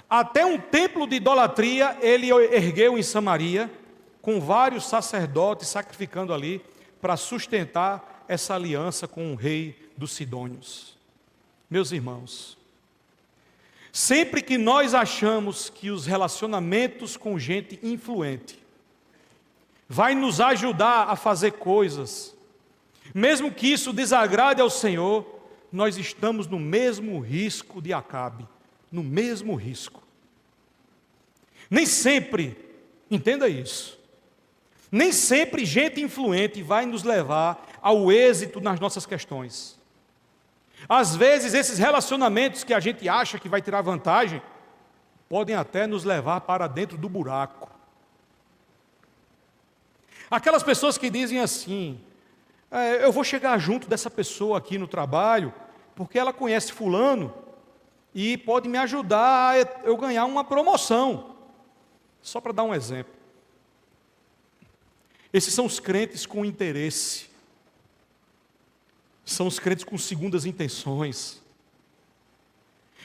até um templo de idolatria ele ergueu em Samaria, com vários sacerdotes sacrificando ali, para sustentar essa aliança com o rei dos Sidônios. Meus irmãos, sempre que nós achamos que os relacionamentos com gente influente vai nos ajudar a fazer coisas, mesmo que isso desagrade ao Senhor, nós estamos no mesmo risco de Acabe, no mesmo risco. Nem sempre, entenda isso, nem sempre gente influente vai nos levar ao êxito nas nossas questões. Às vezes esses relacionamentos que a gente acha que vai tirar vantagem, podem até nos levar para dentro do buraco. Aquelas pessoas que dizem assim, eu vou chegar junto dessa pessoa aqui no trabalho, porque ela conhece fulano, e pode me ajudar a eu ganhar uma promoção. Só para dar um exemplo. Esses são os crentes com interesse. São os crentes com segundas intenções.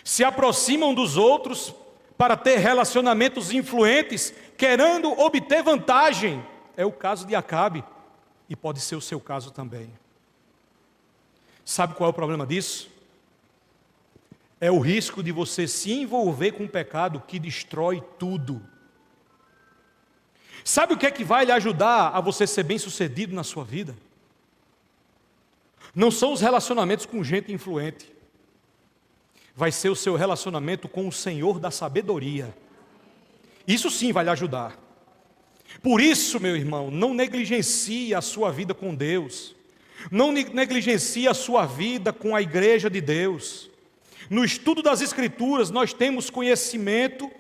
Se aproximam dos outros para ter relacionamentos influentes, querendo obter vantagem. É o caso de Acabe, e pode ser o seu caso também. Sabe qual é o problema disso? É o risco de você se envolver com um pecado que destrói tudo. Sabe o que é que vai lhe ajudar a você ser bem-sucedido na sua vida? Não são os relacionamentos com gente influente. Vai ser o seu relacionamento com o Senhor da sabedoria. Isso sim vai lhe ajudar. Por isso, meu irmão, não negligencie a sua vida com Deus. Não negligencie a sua vida com a igreja de Deus. No estudo das Escrituras, nós temos conhecimento,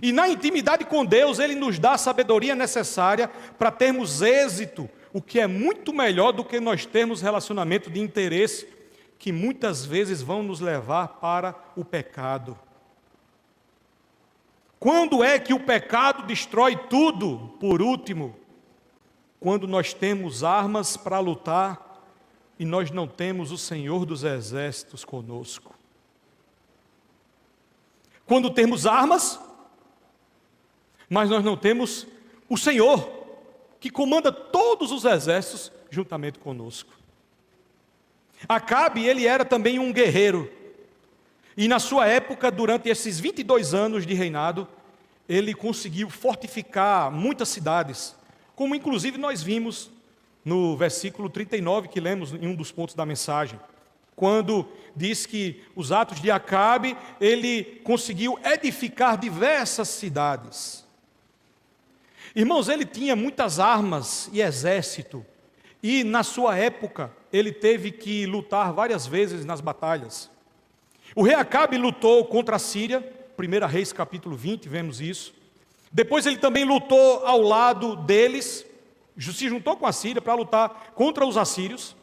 e na intimidade com Deus, Ele nos dá a sabedoria necessária para termos êxito, o que é muito melhor do que nós termos relacionamento de interesse, que muitas vezes vão nos levar para o pecado. Quando é que o pecado destrói tudo? Por último, quando nós temos armas para lutar e nós não temos o Senhor dos Exércitos conosco. Quando temos armas, mas nós não temos o Senhor, que comanda todos os exércitos juntamente conosco. Acabe, ele era também um guerreiro. E na sua época, durante esses 22 anos de reinado, ele conseguiu fortificar muitas cidades, como inclusive nós vimos no versículo 39, que lemos em um dos pontos da mensagem, quando diz que os atos de Acabe, ele conseguiu edificar diversas cidades. Irmãos, ele tinha muitas armas e exército, e na sua época, ele teve que lutar várias vezes nas batalhas. O rei Acabe lutou contra a Síria, 1 Reis capítulo 20, vemos isso. Depois ele também lutou ao lado deles, se juntou com a Síria para lutar contra os assírios,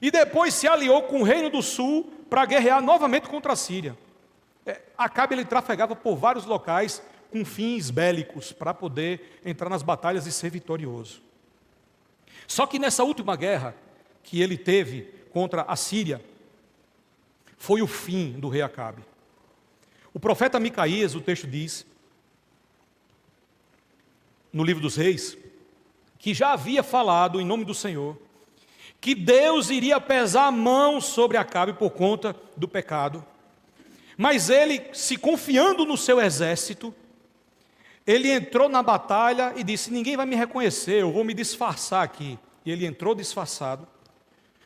e depois se aliou com o reino do sul para guerrear novamente contra a Síria. Acabe, ele trafegava por vários locais com fins bélicos para poder entrar nas batalhas e ser vitorioso. Só que nessa última guerra que ele teve contra a Síria, foi o fim do rei Acabe. O profeta Micaías, o texto diz, no livro dos Reis, que já havia falado em nome do Senhor, que Deus iria pesar a mão sobre Acabe por conta do pecado. Mas ele, se confiando no seu exército, ele entrou na batalha e disse: ninguém vai me reconhecer, eu vou me disfarçar aqui. E ele entrou disfarçado,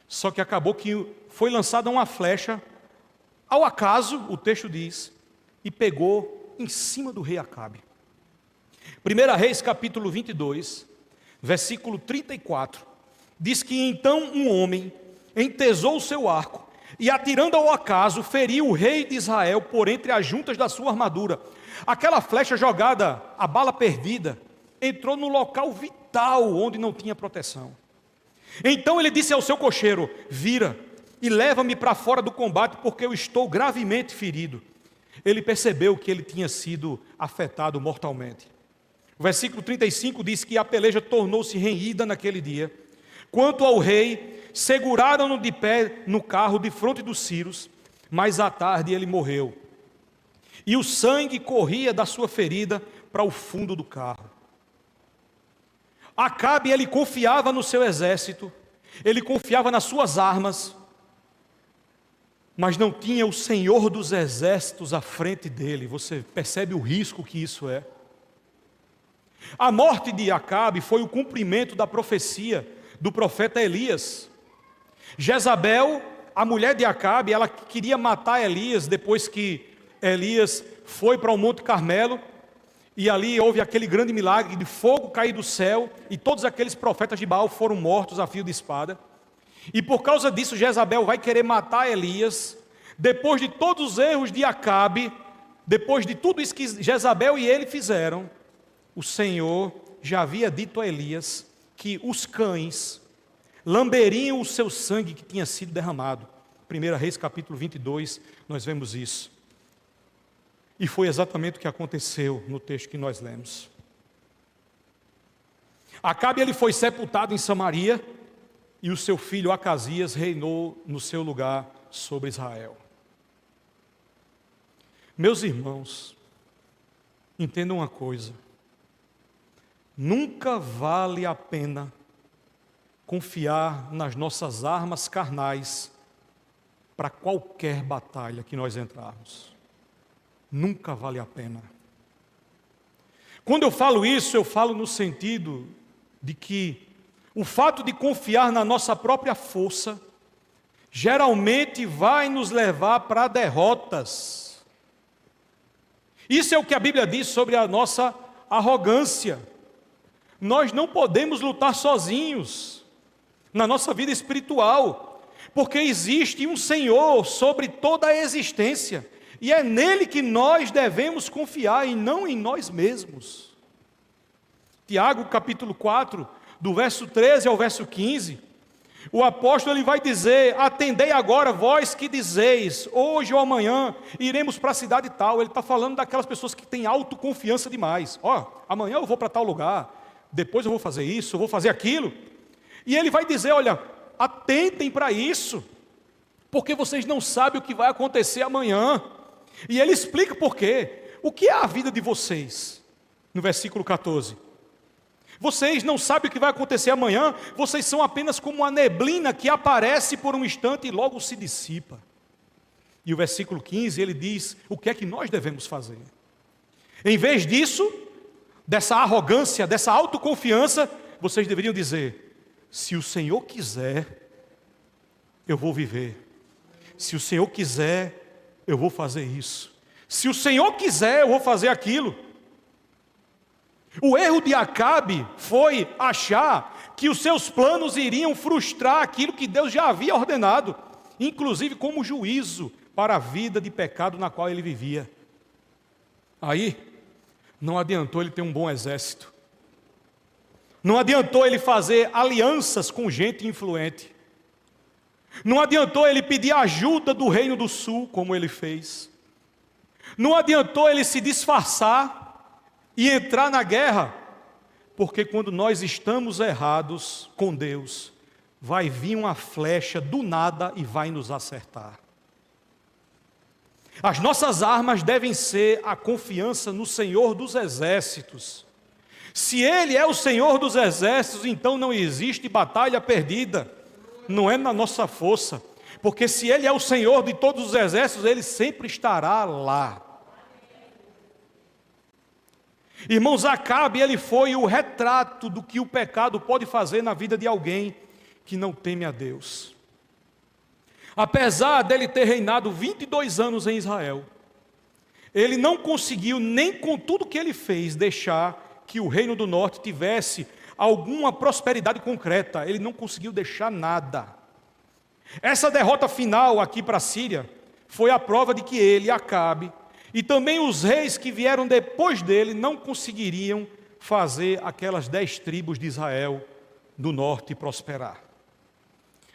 só que acabou que foi lançada uma flecha, ao acaso, o texto diz, e pegou em cima do rei Acabe. 1 Reis capítulo 22, versículo 34, diz que então um homem entesou o seu arco e, atirando ao acaso, feriu o rei de Israel por entre as juntas da sua armadura. Aquela flecha jogada, a bala perdida, entrou no local vital onde não tinha proteção. Então ele disse ao seu cocheiro: vira e leva-me para fora do combate, porque eu estou gravemente ferido. Ele percebeu que ele tinha sido afetado mortalmente. O versículo 35 diz que a peleja tornou-se renhida naquele dia. Quanto ao rei, seguraram-no de pé no carro de fronte dos Sírios, mas à tarde ele morreu. E o sangue corria da sua ferida para o fundo do carro. Acabe, ele confiava no seu exército, ele confiava nas suas armas, mas não tinha o Senhor dos exércitos à frente dele. Você percebe o risco que isso é? A morte de Acabe foi o cumprimento da profecia do profeta Elias. Jezabel, a mulher de Acabe, ela queria matar Elias depois que Elias foi para o Monte Carmelo, e ali houve aquele grande milagre de fogo cair do céu, e todos aqueles profetas de Baal foram mortos a fio de espada. E por causa disso Jezabel vai querer matar Elias. Depois de todos os erros de Acabe, depois de tudo isso que Jezabel e ele fizeram, o Senhor já havia dito a Elias que os cães lamberiam o seu sangue que tinha sido derramado. 1 Reis capítulo 22, nós vemos isso. E foi exatamente o que aconteceu no texto que nós lemos. Acabe, ele foi sepultado em Samaria, e o seu filho Acasias reinou no seu lugar sobre Israel. Meus irmãos, entendam uma coisa: nunca vale a pena confiar nas nossas armas carnais para qualquer batalha que nós entrarmos. Nunca vale a pena. Quando eu falo isso, eu falo no sentido de que o fato de confiar na nossa própria força geralmente vai nos levar para derrotas. Isso é o que a Bíblia diz sobre a nossa arrogância. Nós não podemos lutar sozinhos na nossa vida espiritual, porque existe um Senhor sobre toda a existência, e é nele que nós devemos confiar e não em nós mesmos. Tiago capítulo 4, do verso 13 ao verso 15, o apóstolo ele vai dizer: atendei agora vós que dizeis, hoje ou amanhã iremos para a cidade tal. Ele está falando daquelas pessoas que têm autoconfiança demais. Amanhã eu vou para tal lugar, depois eu vou fazer isso, eu vou fazer aquilo. E ele vai dizer: olha, atentem para isso, porque vocês não sabem o que vai acontecer amanhã. E ele explica por quê. O que é a vida de vocês? No versículo 14. Vocês não sabem o que vai acontecer amanhã, vocês são apenas como uma neblina que aparece por um instante e logo se dissipa. E o versículo 15, ele diz o que é que nós devemos fazer. Em vez disso, dessa arrogância, dessa autoconfiança, vocês deveriam dizer: se o Senhor quiser, eu vou viver. Se o Senhor quiser, eu vou fazer isso. Se o Senhor quiser, eu vou fazer aquilo. O erro de Acabe foi achar que os seus planos iriam frustrar aquilo que Deus já havia ordenado, inclusive como juízo para a vida de pecado na qual ele vivia. Aí, não adiantou ele ter um bom exército. Não adiantou ele fazer alianças com gente influente. Não adiantou ele pedir ajuda do Reino do Sul, como ele fez. Não adiantou ele se disfarçar e entrar na guerra, porque quando nós estamos errados com Deus, vai vir uma flecha do nada e vai nos acertar. As nossas armas devem ser a confiança no Senhor dos exércitos. Se Ele é o Senhor dos exércitos, então não existe batalha perdida. Não é na nossa força. Porque se Ele é o Senhor de todos os exércitos, Ele sempre estará lá. Irmãos, Acabe, ele foi o retrato do que o pecado pode fazer na vida de alguém que não teme a Deus. Apesar dele ter reinado 22 anos em Israel, ele não conseguiu, nem com tudo que ele fez, deixar que o reino do norte tivesse alguma prosperidade concreta. Ele não conseguiu deixar nada. Essa derrota final aqui para a Síria foi a prova de que ele, Acabe, e também os reis que vieram depois dele não conseguiriam fazer aquelas 10 tribos de Israel do norte prosperar.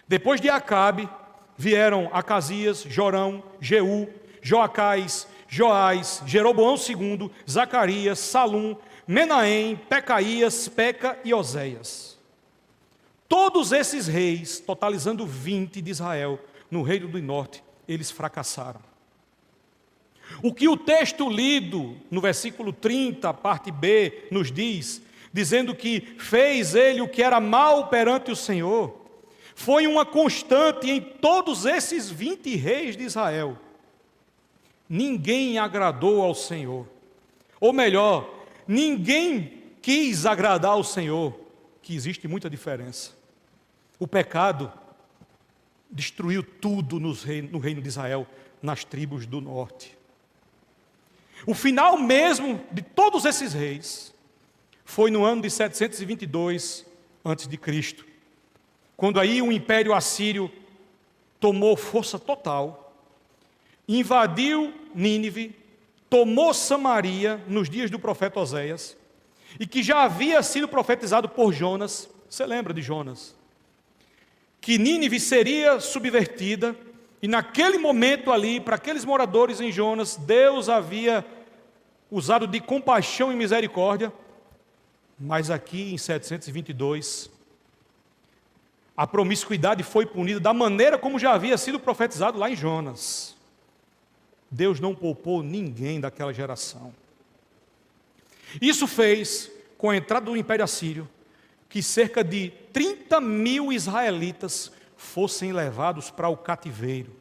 Depois de Acabe, vieram Acasias, Jorão, Jeú, Joacás, Joás, Jeroboão II, Zacarias, Salum, Menahem, Pecaías, Peca e Oséias. Todos esses reis, totalizando 20 de Israel, no reino do norte, eles fracassaram. O que o texto lido no versículo 30, parte B, nos diz, dizendo que fez ele o que era mal perante o Senhor, foi uma constante em todos esses 20 reis de Israel. Ninguém agradou ao Senhor. Ou melhor, ninguém quis agradar ao Senhor, que existe muita diferença. O pecado destruiu tudo no reino de Israel, nas tribos do norte. O final mesmo de todos esses reis foi no ano de 722 a.C., quando aí o Império Assírio tomou força total, invadiu Nínive, tomou Samaria nos dias do profeta Oséias, e que já havia sido profetizado por Jonas. Você lembra de Jonas? Que Nínive seria subvertida, e naquele momento ali, para aqueles moradores em Jonas, Deus havia usado de compaixão e misericórdia, mas aqui em 722, a promiscuidade foi punida da maneira como já havia sido profetizado lá em Jonas. Deus não poupou ninguém daquela geração. Isso fez, com a entrada do Império Assírio, que cerca de 30 mil israelitas fossem levados para o cativeiro,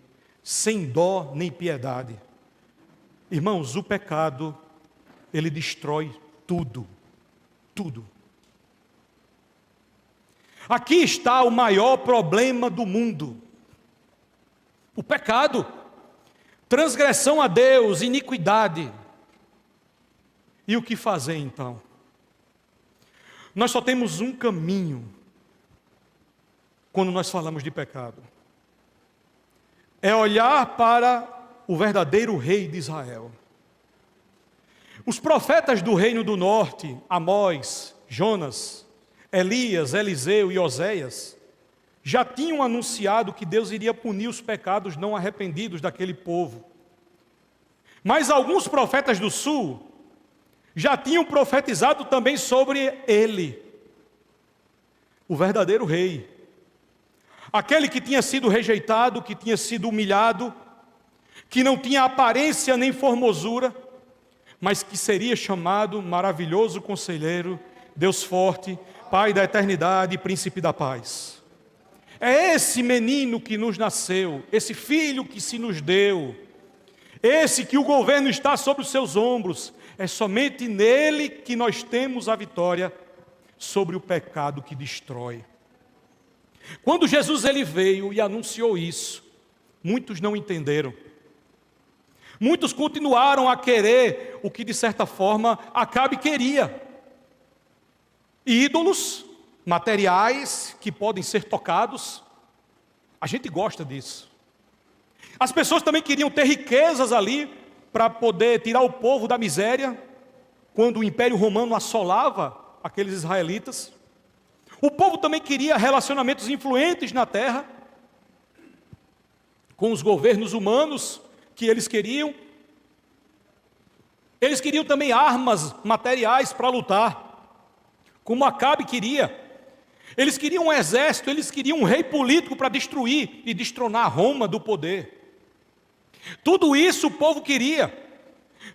sem dó nem piedade. Irmãos, o pecado, ele destrói tudo, tudo. Aqui está o maior problema do mundo: o pecado, transgressão a Deus, iniquidade. E o que fazer então? Nós só temos um caminho quando nós falamos de pecado: é olhar para o verdadeiro rei de Israel. Os profetas do reino do norte, Amós, Jonas, Elias, Eliseu e Oséias, já tinham anunciado que Deus iria punir os pecados não arrependidos daquele povo. Mas alguns profetas do sul já tinham profetizado também sobre ele, o verdadeiro rei, aquele que tinha sido rejeitado, que tinha sido humilhado, que não tinha aparência nem formosura, mas que seria chamado maravilhoso conselheiro, Deus forte, Pai da eternidade e príncipe da paz. É esse menino que nos nasceu, esse filho que se nos deu, esse que o governo está sobre os seus ombros. É somente nele que nós temos a vitória sobre o pecado que destrói. Quando Jesus ele veio e anunciou isso, muitos não entenderam. Muitos continuaram a querer o que de certa forma Acabe queria. Ídolos materiais que podem ser tocados. A gente gosta disso. As pessoas também queriam ter riquezas ali para poder tirar o povo da miséria, quando o Império Romano assolava aqueles israelitas. O povo também queria relacionamentos influentes na terra, com os governos humanos que eles queriam. Eles queriam também armas materiais para lutar, como Acabe queria. Eles queriam um exército, eles queriam um rei político para destruir e destronar Roma do poder. Tudo isso o povo queria.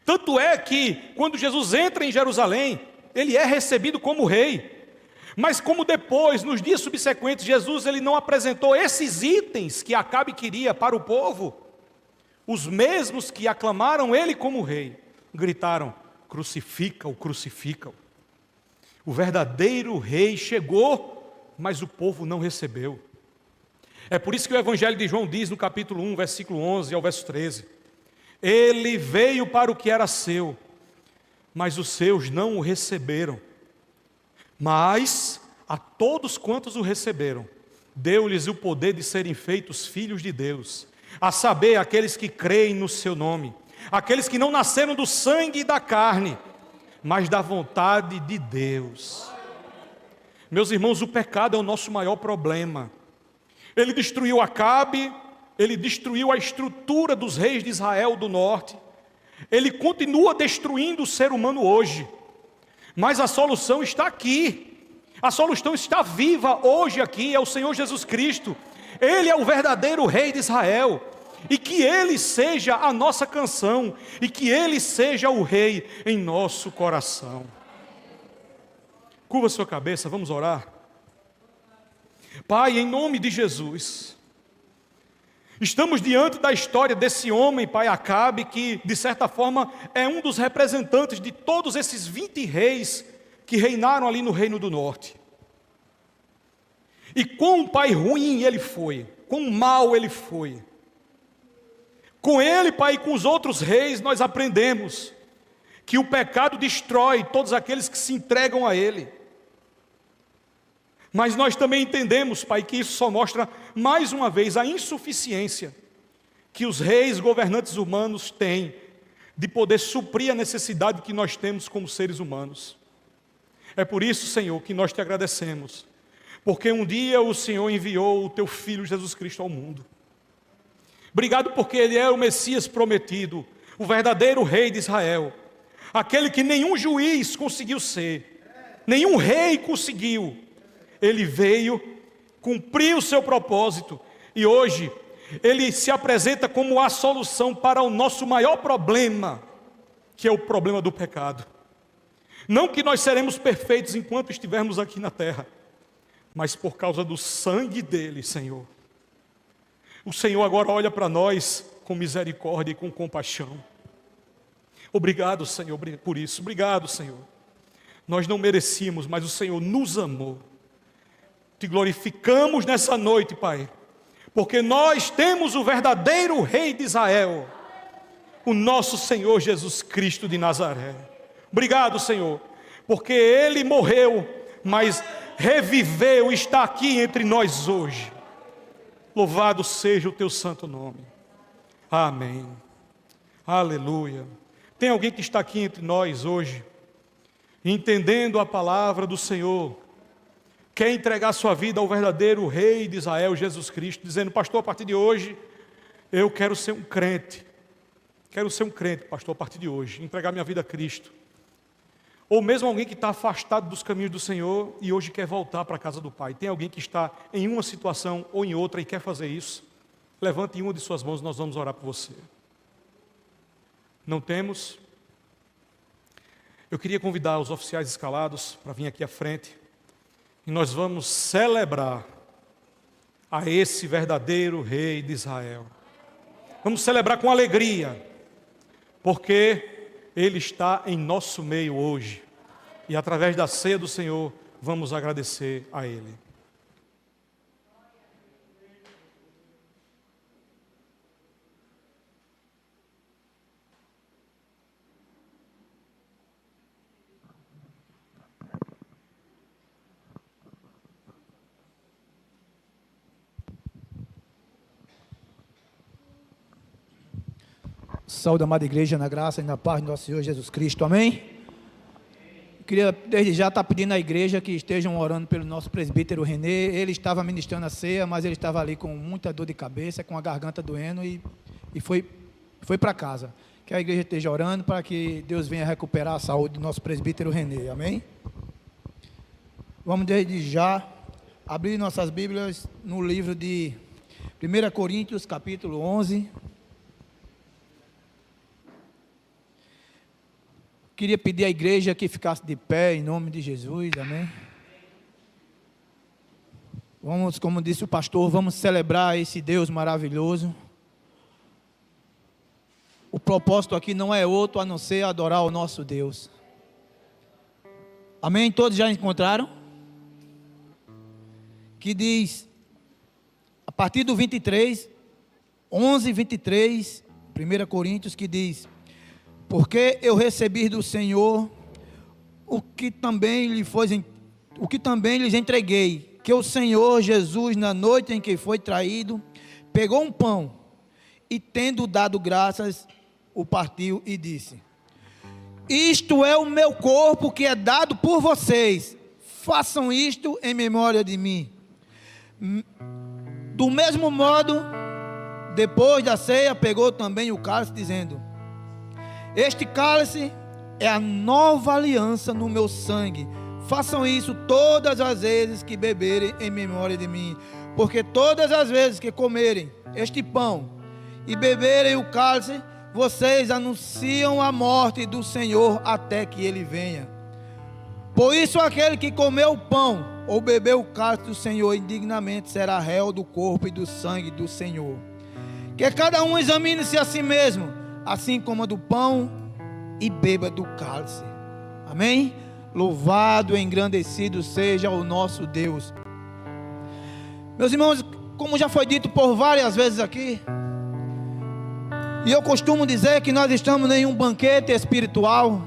Tanto é que, quando Jesus entra em Jerusalém, ele é recebido como rei. Mas como depois, nos dias subsequentes, Jesus ele não apresentou esses itens que Acabe queria para o povo, os mesmos que aclamaram ele como rei, gritaram: crucifica-o, crucifica-o. O verdadeiro rei chegou, mas o povo não recebeu. É por isso que o Evangelho de João diz no capítulo 1, versículo 11 ao verso 13: ele veio para o que era seu, mas os seus não o receberam. Mas a todos quantos o receberam, deu-lhes o poder de serem feitos filhos de Deus, a saber, aqueles que creem no seu nome, aqueles que não nasceram do sangue e da carne, mas da vontade de Deus. Meus irmãos, o pecado é o nosso maior problema. Ele destruiu Acabe, ele destruiu a estrutura dos reis de Israel do norte, ele continua destruindo o ser humano hoje, mas a solução está aqui, a solução está viva hoje aqui, é o Senhor Jesus Cristo. Ele é o verdadeiro rei de Israel, e que ele seja a nossa canção, e que ele seja o rei em nosso coração. Curva sua cabeça, vamos orar. Pai, em nome de Jesus, estamos diante da história desse homem, Pai, Acabe, que de certa forma é um dos representantes de todos esses 20 reis que reinaram ali no Reino do Norte. E quão, Pai, ruim ele foi, quão mal ele foi. Com ele, Pai, e com os outros reis, nós aprendemos que o pecado destrói todos aqueles que se entregam a ele. Mas nós também entendemos, Pai, que isso só mostra mais uma vez a insuficiência que os reis governantes humanos têm de poder suprir a necessidade que nós temos como seres humanos. É por isso, Senhor, que nós te agradecemos, porque um dia o Senhor enviou o teu Filho Jesus Cristo ao mundo. Obrigado porque ele é o Messias prometido, o verdadeiro rei de Israel, aquele que nenhum juiz conseguiu ser, nenhum rei conseguiu. Ele veio cumprir o seu propósito e hoje ele se apresenta como a solução para o nosso maior problema, que é o problema do pecado. Não que nós seremos perfeitos enquanto estivermos aqui na terra, mas por causa do sangue dele, Senhor. O Senhor agora olha para nós com misericórdia e com compaixão. Obrigado, Senhor, por isso. Obrigado, Senhor. Nós não merecíamos, mas o Senhor nos amou. Te glorificamos nessa noite, Pai, porque nós temos o verdadeiro Rei de Israel, o nosso Senhor Jesus Cristo de Nazaré. Obrigado, Senhor, porque Ele morreu, mas reviveu e está aqui entre nós hoje. Louvado seja o Teu santo nome. Amém. Aleluia. Tem alguém que está aqui entre nós hoje, entendendo a palavra do Senhor, quer entregar sua vida ao verdadeiro Rei de Israel, Jesus Cristo, dizendo: pastor, a partir de hoje, eu quero ser um crente. Quero ser um crente, pastor, a partir de hoje, entregar minha vida a Cristo. Ou mesmo alguém que está afastado dos caminhos do Senhor e hoje quer voltar para a casa do Pai. Tem alguém que está em uma situação ou em outra e quer fazer isso? Levante uma de suas mãos, nós vamos orar por você. Não temos? Eu queria convidar os oficiais escalados para vir aqui à frente. E nós vamos celebrar a esse verdadeiro Rei de Israel. Vamos celebrar com alegria, porque Ele está em nosso meio hoje. E através da ceia do Senhor, vamos agradecer a Ele. Saúde, amada igreja, na graça e na paz do nosso Senhor Jesus Cristo, amém? Eu queria desde já estar pedindo à igreja que estejam orando pelo nosso presbítero Renê. Ele estava ministrando a ceia, mas ele estava ali com muita dor de cabeça, com a garganta doendo e foi para casa. Que a igreja esteja orando para que Deus venha recuperar a saúde do nosso presbítero Renê, amém? Vamos desde já abrir nossas Bíblias no livro de 1 Coríntios, capítulo 11. queria pedir à igreja que ficasse de pé, em nome de Jesus, amém? Vamos, como disse o pastor, vamos celebrar esse Deus maravilhoso. O propósito aqui não é outro a não ser adorar o nosso Deus. Amém? Todos já encontraram? Que diz, a partir do 23, 11, 23, 1 Coríntios, que diz: porque eu recebi do Senhor o que também lhes entreguei, que o Senhor Jesus, na noite em que foi traído, pegou um pão e, tendo dado graças, o partiu e disse: isto é o meu corpo que é dado por vocês, façam isto em memória de mim. Do mesmo modo, depois da ceia, pegou também o cálice, dizendo: este cálice é a nova aliança no meu sangue. Façam isso todas as vezes que beberem em memória de mim. Porque todas as vezes que comerem este pão e beberem o cálice, vocês anunciam a morte do Senhor até que Ele venha. Por isso aquele que comeu o pão ou bebeu o cálice do Senhor indignamente será réu do corpo e do sangue do Senhor. Que cada um examine-se a si mesmo, assim como do pão, e beba do cálice. Amém? Louvado e engrandecido seja o nosso Deus. Meus irmãos, como já foi dito por várias vezes aqui, e eu costumo dizer que nós estamos em um banquete espiritual.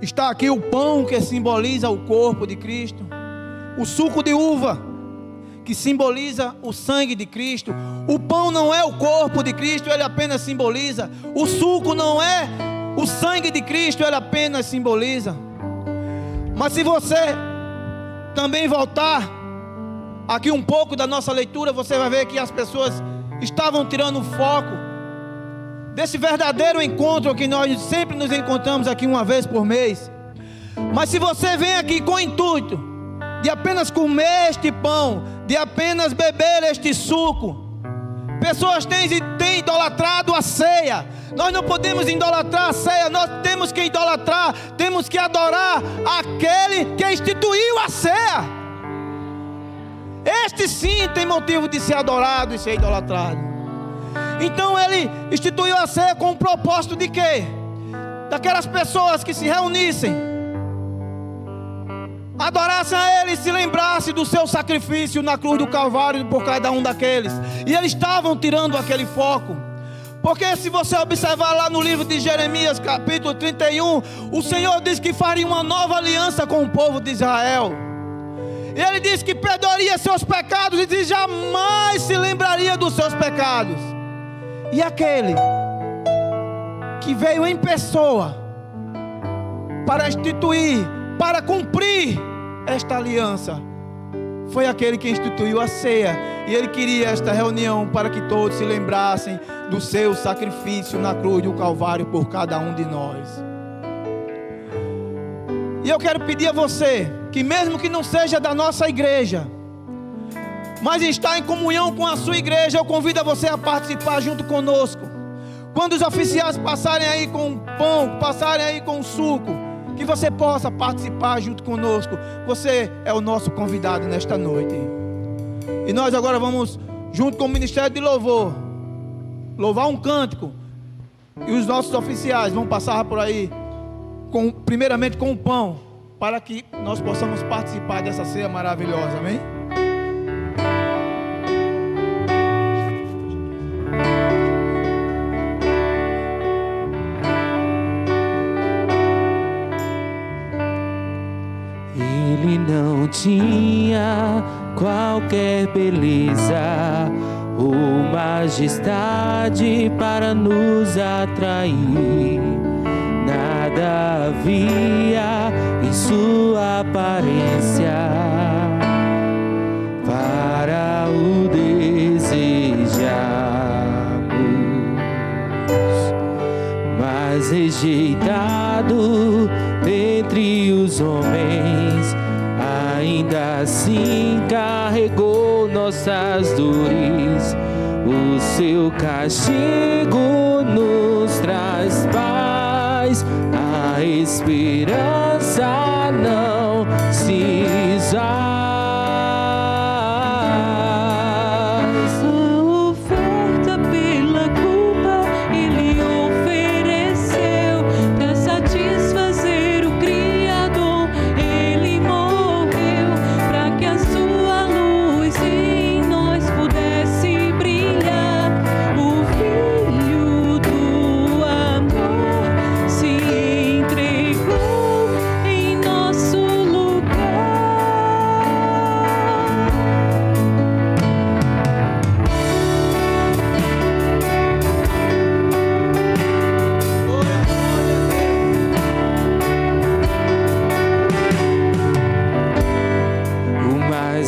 Está aqui o pão, que simboliza o corpo de Cristo, o suco de uva, que simboliza o sangue de Cristo. O pão não é o corpo de Cristo, ele apenas simboliza. O suco não é o sangue de Cristo, ele apenas simboliza. Mas se você também voltar aqui um pouco da nossa leitura, você vai ver que as pessoas estavam tirando o foco desse verdadeiro encontro que nós sempre nos encontramos aqui uma vez por mês. Mas se você vem aqui com o intuito de apenas comer este pão, de apenas beber este suco, pessoas têm idolatrado a ceia. Nós não podemos idolatrar a ceia, nós temos que idolatrar, temos que adorar aquele que instituiu a ceia. Este sim tem motivo de ser adorado e ser idolatrado. Então ele instituiu a ceia com o propósito de quê? Daquelas pessoas que se reunissem, adorassem a Ele e se lembrassem do seu sacrifício na cruz do Calvário por cada um daqueles. E eles estavam tirando aquele foco. Porque se você observar lá no livro de Jeremias, capítulo 31, o Senhor diz que faria uma nova aliança com o povo de Israel. E Ele diz que perdoaria seus pecados e diz jamais se lembraria dos seus pecados. E aquele que veio em pessoa para instituir, para cumprir esta aliança, foi aquele que instituiu a ceia. E ele queria esta reunião para que todos se lembrassem do seu sacrifício na cruz do Calvário por cada um de nós. E eu quero pedir a você, que mesmo que não seja da nossa igreja, mas está em comunhão com a sua igreja, eu convido a você a participar junto conosco. Quando os oficiais passarem aí com o pão, passarem aí com o suco, que você possa participar junto conosco. Você é o nosso convidado nesta noite. E nós agora vamos, junto com o Ministério de Louvor, louvar um cântico. E os nossos oficiais vão passar por aí, primeiramente com o pão, para que nós possamos participar dessa ceia maravilhosa. Amém? Ele não tinha qualquer beleza ou majestade para nos atrair. Nada havia em sua aparência para o desejarmos, mas rejeitado dentre os homens, ainda assim carregou nossas dores. O seu castigo nos traz paz paz, a esperança não se esvai.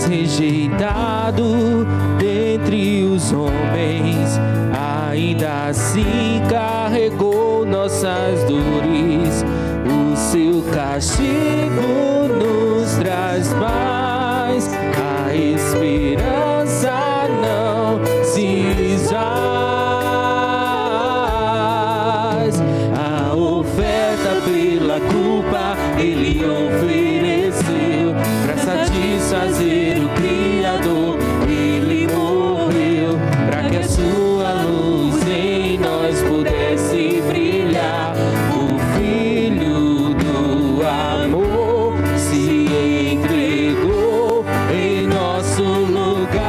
Rejeitado dentre os homens, ainda assim carregou nossas dores. O seu castigo nos traz paz, a esperança não se esvai. A oferta pela culpa ele ofereceu para satisfazer o Criador. Ele morreu para que a sua luz em nós pudesse brilhar. O Filho do amor se entregou em nosso lugar.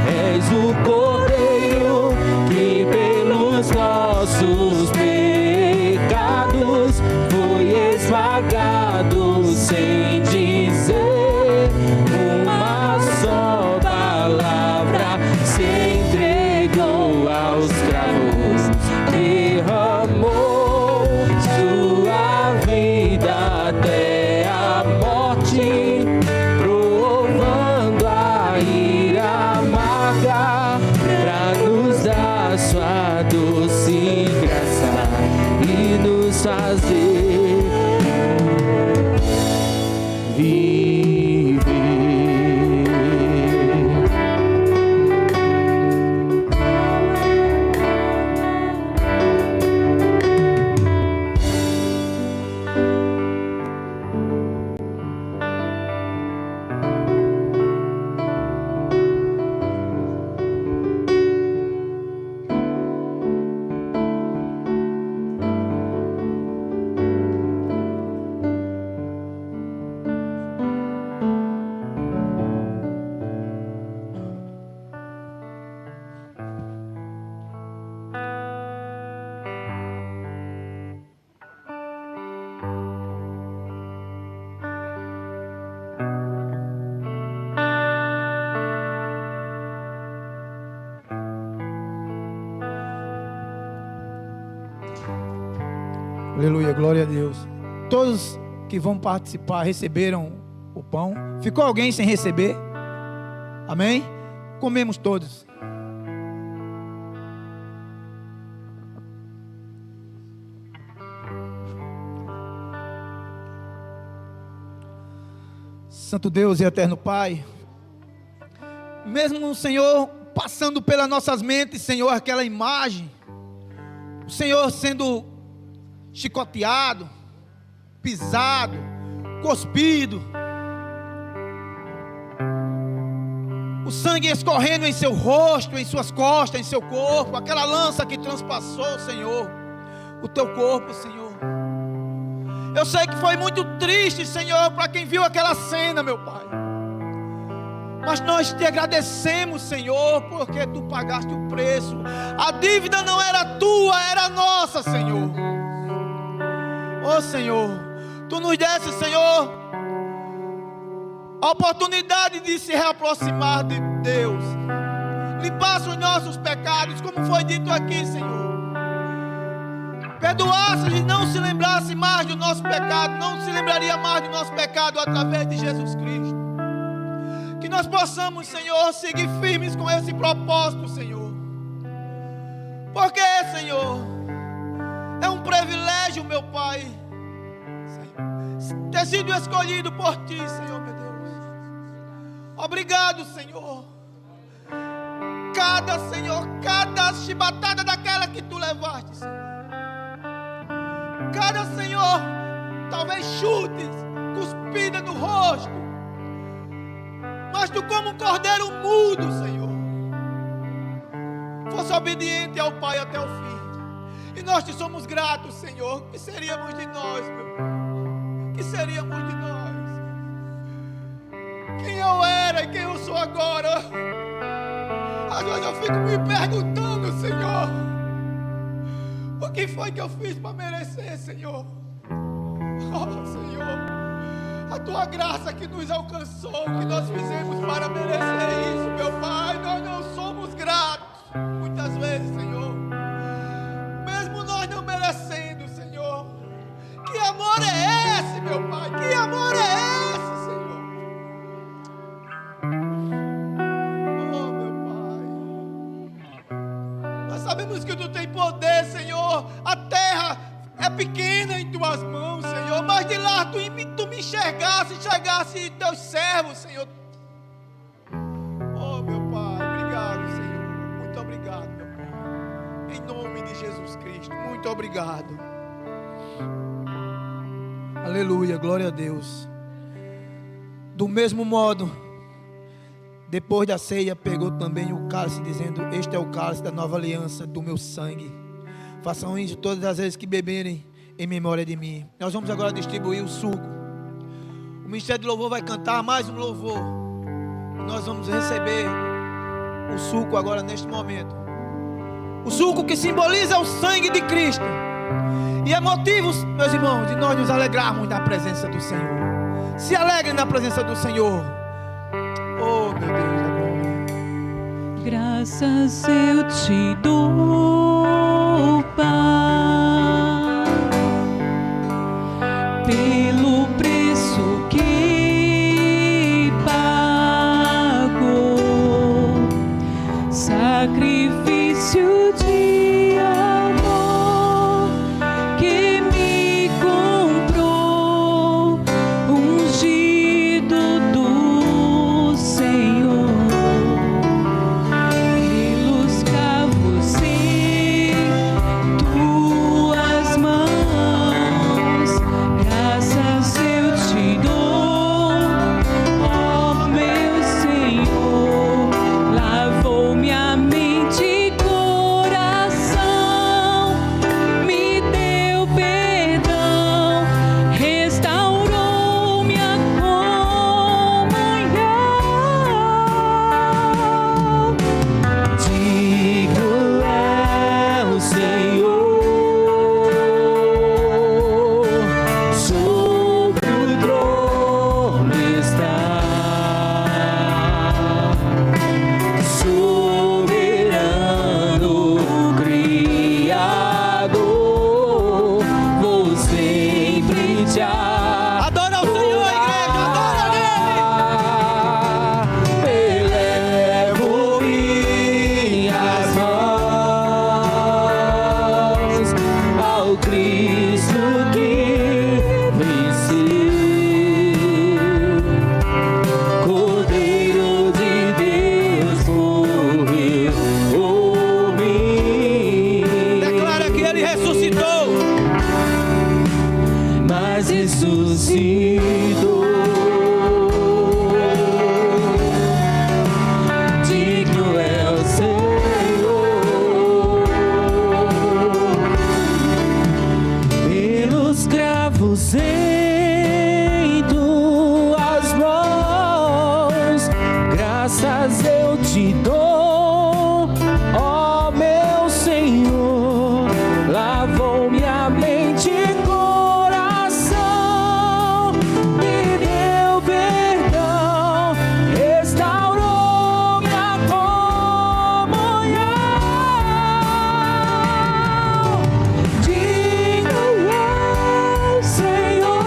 És o Cordeiro que pelos nossos pecados foi esmagado sem dizer uma só palavra. Se entregou aos cravos, derramou sua vida até a morte, provando a ira amarga pra nos dar sua doce graça e nos fazer viver. Aleluia, glória a Deus. Todos que vão participar receberam o pão. Ficou alguém sem receber? Amém? Comemos todos. Santo Deus e eterno Pai, mesmo o Senhor passando pelas nossas mentes, Senhor, aquela imagem, o Senhor sendo chicoteado, pisado, cuspido, o sangue escorrendo em seu rosto, em suas costas, em seu corpo, aquela lança que transpassou, Senhor, o teu corpo, Senhor. Eu sei que foi muito triste, Senhor, para quem viu aquela cena, meu Pai. Mas nós te agradecemos, Senhor, porque tu pagaste o preço. A dívida não era tua, era nossa, Senhor. Oh, Senhor, tu nos desse, Senhor, a oportunidade de se reaproximar de Deus. Limpasse os nossos pecados, como foi dito aqui, Senhor. Perdoasse e não se lembrasse mais do nosso pecado, não se lembraria mais do nosso pecado através de Jesus Cristo. Que nós possamos, Senhor, seguir firmes com esse propósito, Senhor. Porque, Senhor, é um privilégio, meu Pai, ter sido escolhido por Ti, Senhor, meu Deus. Obrigado, Senhor. Cada chibatada daquela que Tu levaste, Senhor. Cada, Senhor, talvez chutes, cuspida no rosto, mas tu, como um cordeiro mudo, Senhor, fosse obediente ao Pai até o fim. E nós te somos gratos, Senhor. Que seríamos de nós, meu Pai? Que seríamos de nós? Quem eu era e quem eu sou agora? Às vezes eu fico me perguntando, Senhor, o que foi que eu fiz para merecer, Senhor? Oh, Senhor, a tua graça que nos alcançou, que nós fizemos para merecer isso, meu Pai. Nós não somos gratos muitas vezes, Senhor, mesmo nós não merecendo, Senhor. Que amor é esse, meu Pai? Que amor é esse, Senhor? Oh, meu Pai, nós sabemos que tu tem poder, Senhor. A terra é pequena em tuas mãos, Senhor, mas de lá tu me enxergasse teus servos, Senhor. Oh, meu Pai, obrigado, Senhor. Muito obrigado, meu Pai. Em nome de Jesus Cristo, muito obrigado. Aleluia, glória a Deus. Do mesmo modo, depois da ceia, pegou também o cálice, dizendo: este é o cálice da nova aliança do meu sangue. Façam isso todas as vezes que beberem, em memória de mim. Nós vamos agora distribuir o suco. O Ministério de Louvor vai cantar mais um louvor. Nós vamos receber o suco agora neste momento. O suco que simboliza o sangue de Cristo. E é motivo, meus irmãos, de nós nos alegrarmos na presença do Senhor. Se alegrem na presença do Senhor. Oh, meu Deus, agora. Graças eu te dou, Pai, pelo preço que pagou, sacrifício de amor que me comprou, ungido do Senhor. Pelos cravos em tuas mãos, graças eu te dou, ó meu Senhor. Lavou minha mente e coração, me deu perdão, restaurou minha comunhão. Digno é o Senhor, sobre o trono está, soberano Criador, vou sempre te Adora o Senhor, igreja, adora Ele. Elevo minhas mãos ao Cristo que venceu, Cordeiro de Deus morreu por mim. Declara que Ele ressuscitou. Mas ressuscitou. Digno é o Senhor, pelos cravos em tuas mãos, graças eu te dou, ó meu Senhor. Lavou minha mente e coração, me deu perdão, restaurou minha comunhão. Digno é o Senhor,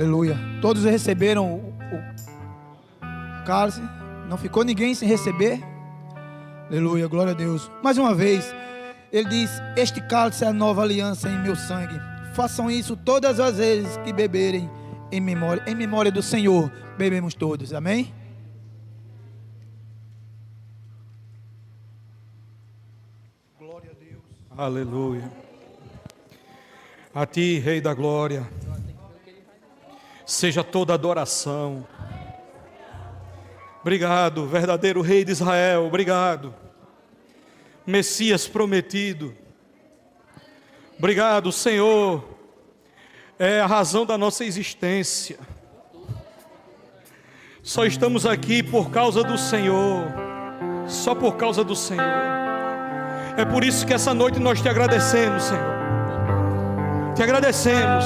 Aleluia. Todos receberam o cálice. Não ficou ninguém sem receber. Aleluia, glória a Deus. Mais uma vez, ele diz: este cálice é a nova aliança em meu sangue. Façam isso todas as vezes que beberem em memória do Senhor. Bebemos todos, amém? Glória a Deus. Aleluia. A ti, Rei da Glória, seja toda adoração. Obrigado, verdadeiro Rei de Israel, obrigado. Messias prometido. Obrigado, Senhor. É a razão da nossa existência. Só estamos aqui por causa do Senhor. Só por causa do Senhor. É por isso que essa noite nós te agradecemos, Senhor. Te agradecemos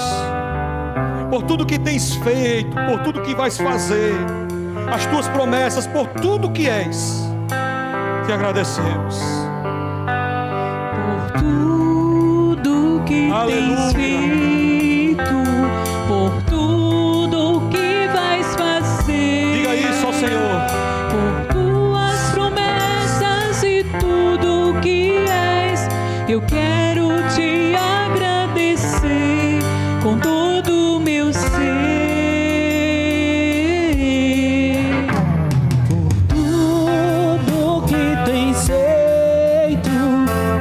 por tudo que tens feito, por tudo que vais fazer, as tuas promessas, por tudo que és. Te agradecemos. Por tudo que tens feito, por tudo que vais fazer. Diga isso ao Senhor. Por tuas promessas e tudo que és, eu quero te agradecer com todo o meu ser. Por tudo que tens feito,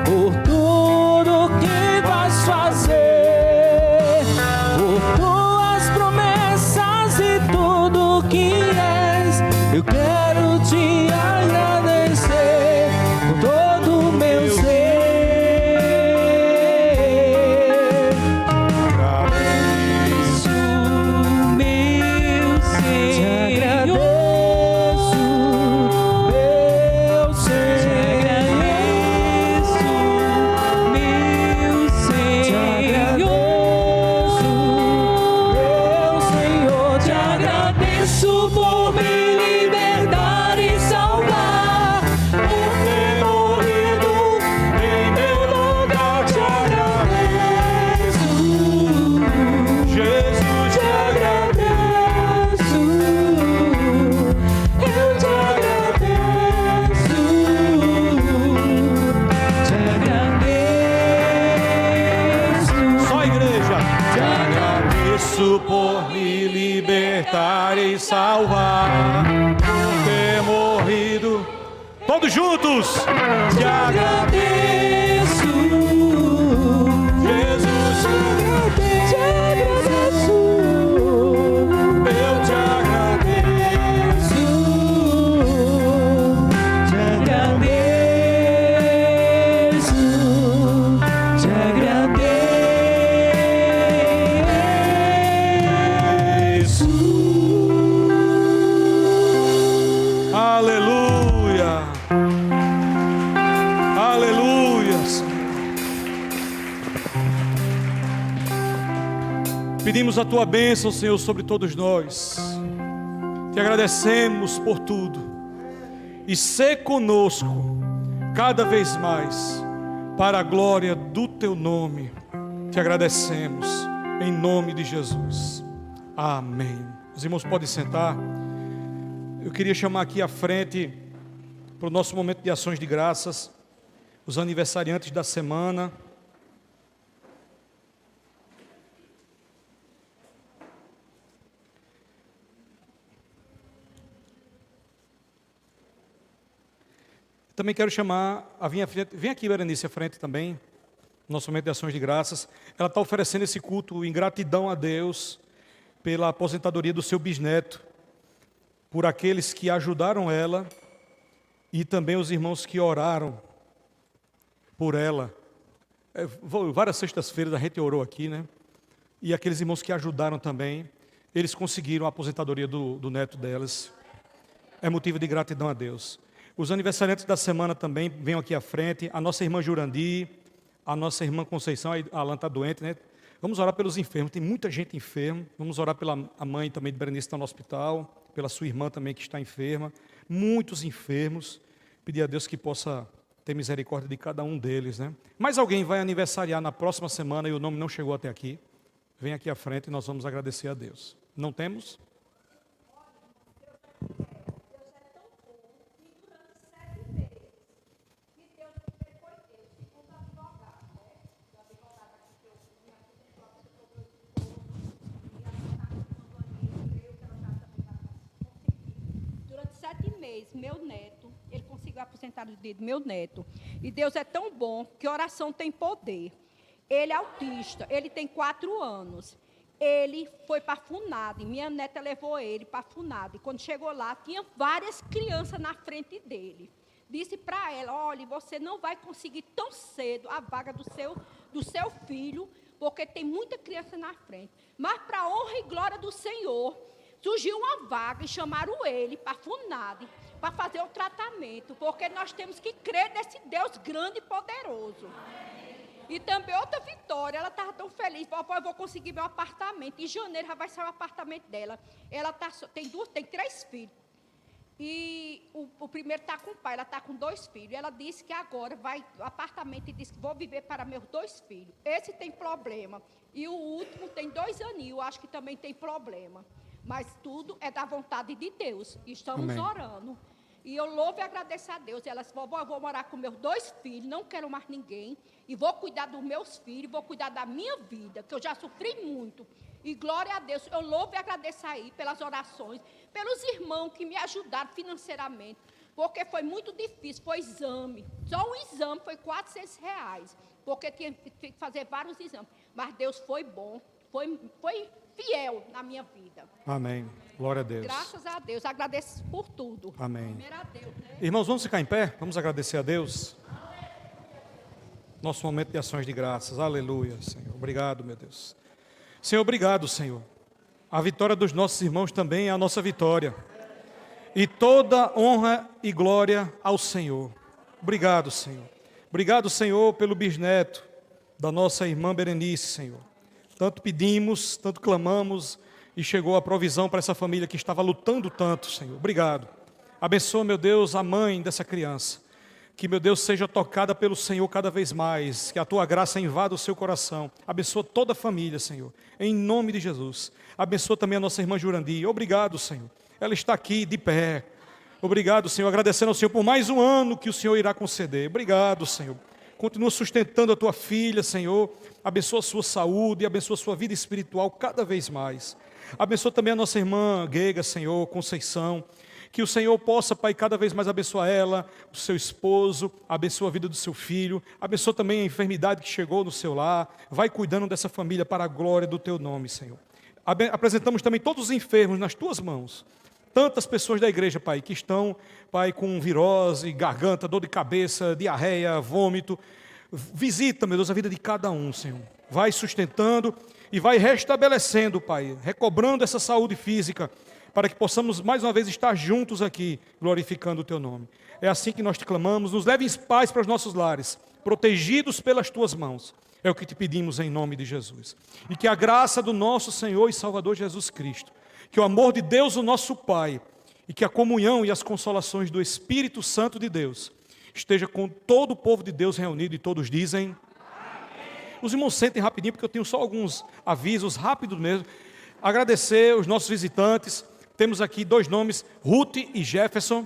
por tudo que vais fazer, por tuas promessas e tudo que és, eu quero te agradecer com todo o meu ser. Por me libertar e salvar, por ter morrido. Todos juntos. Te agradeço, Jesus. Te agradeço. Eu te agradeço. Te agradeço. Te agradeço. Aleluia. Aleluia. Pedimos a tua bênção, Senhor, sobre todos nós. Te agradecemos por tudo. E ser conosco cada vez mais, para a glória do teu nome. Te agradecemos em nome de Jesus. Amém. Os irmãos podem sentar. Eu queria chamar aqui à frente, para o nosso momento de ações de graças, os aniversariantes da semana. Também quero chamar, vem aqui, Berenice, à frente também, nosso momento de ações de graças. Ela está oferecendo esse culto em gratidão a Deus pela aposentadoria do seu bisneto, por aqueles que ajudaram ela e também os irmãos que oraram por ela. Várias sextas-feiras a gente orou aqui, né? E aqueles irmãos que ajudaram também, eles conseguiram a aposentadoria do neto delas. É motivo de gratidão a Deus. Os aniversariantes da semana também venham aqui à frente. A nossa irmã Jurandi, a nossa irmã Conceição, a Alan está doente, né? Vamos orar pelos enfermos, tem muita gente enferma. Vamos orar pela a mãe também de Berenice, que está no hospital, pela sua irmã também que está enferma. Muitos enfermos. Pedir a Deus que possa ter misericórdia de cada um deles, né? Mas alguém vai aniversariar na próxima semana e o nome não chegou até aqui. Vem aqui à frente e nós vamos agradecer a Deus. Não temos? Durante 7 meses, meu neto, ele conseguiu a aposentadoria do meu neto. E Deus é tão bom que oração tem poder. Ele é autista, ele tem 4 anos. Ele foi para a FUNAD, minha neta levou ele para a FUNAD. Quando chegou lá, tinha várias crianças na frente dele. Disse para ela, olha, você não vai conseguir tão cedo a vaga do seu filho, porque tem muita criança na frente. Mas para a honra e glória do Senhor, surgiu uma vaga e chamaram ele para a FUNAD, para fazer o tratamento, porque nós temos que crer nesse Deus grande e poderoso. E também outra vitória, ela estava tão feliz, papai, eu vou conseguir meu apartamento. Em janeiro já vai sair o apartamento dela. Ela tem 3 filhos. E o primeiro está com o pai, ela está com 2 filhos. Ela disse que agora vai o apartamento e disse que vou viver para meus 2 filhos. Esse tem problema. E o último tem 2 aninhos, acho que também tem problema. Mas tudo é da vontade de Deus. Estamos orando. E eu louvo e agradeço a Deus. Ela disse, vovó, eu vou morar com meus 2 filhos, não quero mais ninguém. E vou cuidar dos meus filhos, vou cuidar da minha vida, que eu já sofri muito. E glória a Deus, eu louvo e agradeço aí pelas orações, pelos irmãos que me ajudaram financeiramente. Porque foi muito difícil, foi exame. Só o exame foi R$400, porque tinha que fazer vários exames. Mas Deus foi bom, foi fiel na minha vida. Amém. Glória a Deus. Graças a Deus, agradeço por tudo. Amém. Primeiro a Deus, né? Irmãos, vamos ficar em pé? Vamos agradecer a Deus. Nosso momento de ações de graças. Aleluia, Senhor. Obrigado, meu Deus. Senhor, obrigado, Senhor. A vitória dos nossos irmãos também é a nossa vitória. E toda honra e glória ao Senhor. Obrigado, Senhor. Obrigado, Senhor, pelo bisneto da nossa irmã Berenice, Senhor. Tanto pedimos, tanto clamamos e chegou a provisão para essa família que estava lutando tanto, Senhor. Obrigado. Abençoa, meu Deus, a mãe dessa criança. Que, meu Deus, seja tocada pelo Senhor cada vez mais. Que a tua graça invada o seu coração. Abençoa toda a família, Senhor. Em nome de Jesus. Abençoa também a nossa irmã Jurandir. Obrigado, Senhor. Ela está aqui de pé. Obrigado, Senhor. Agradecendo ao Senhor por mais um ano que o Senhor irá conceder. Obrigado, Senhor. Continua sustentando a tua filha, Senhor. Abençoa a sua saúde, abençoa a sua vida espiritual cada vez mais. Abençoa também a nossa irmã Guega, Senhor, Conceição. Que o Senhor possa, Pai, cada vez mais abençoar ela, o seu esposo, abençoa a vida do seu filho, abençoa também a enfermidade que chegou no seu lar. Vai cuidando dessa família para a glória do teu nome, Senhor. Apresentamos também todos os enfermos nas tuas mãos. Tantas pessoas da igreja, Pai, que estão, Pai, com virose, garganta, dor de cabeça, diarreia, vômito. Visita, meu Deus, a vida de cada um, Senhor. Vai sustentando e vai restabelecendo, Pai, recobrando essa saúde física, para que possamos mais uma vez estar juntos aqui, glorificando o teu nome. É assim que nós te clamamos. Nos leve em paz para os nossos lares, protegidos pelas tuas mãos. É o que te pedimos em nome de Jesus. E que a graça do nosso Senhor e Salvador Jesus Cristo, que o amor de Deus, o nosso Pai, e que a comunhão e as consolações do Espírito Santo de Deus esteja com todo o povo de Deus reunido, e todos dizem amém. Os irmãos sentem rapidinho, porque eu tenho só alguns avisos rápidos mesmo. Agradecer os nossos visitantes. Temos aqui 2 nomes, Ruth e Jefferson.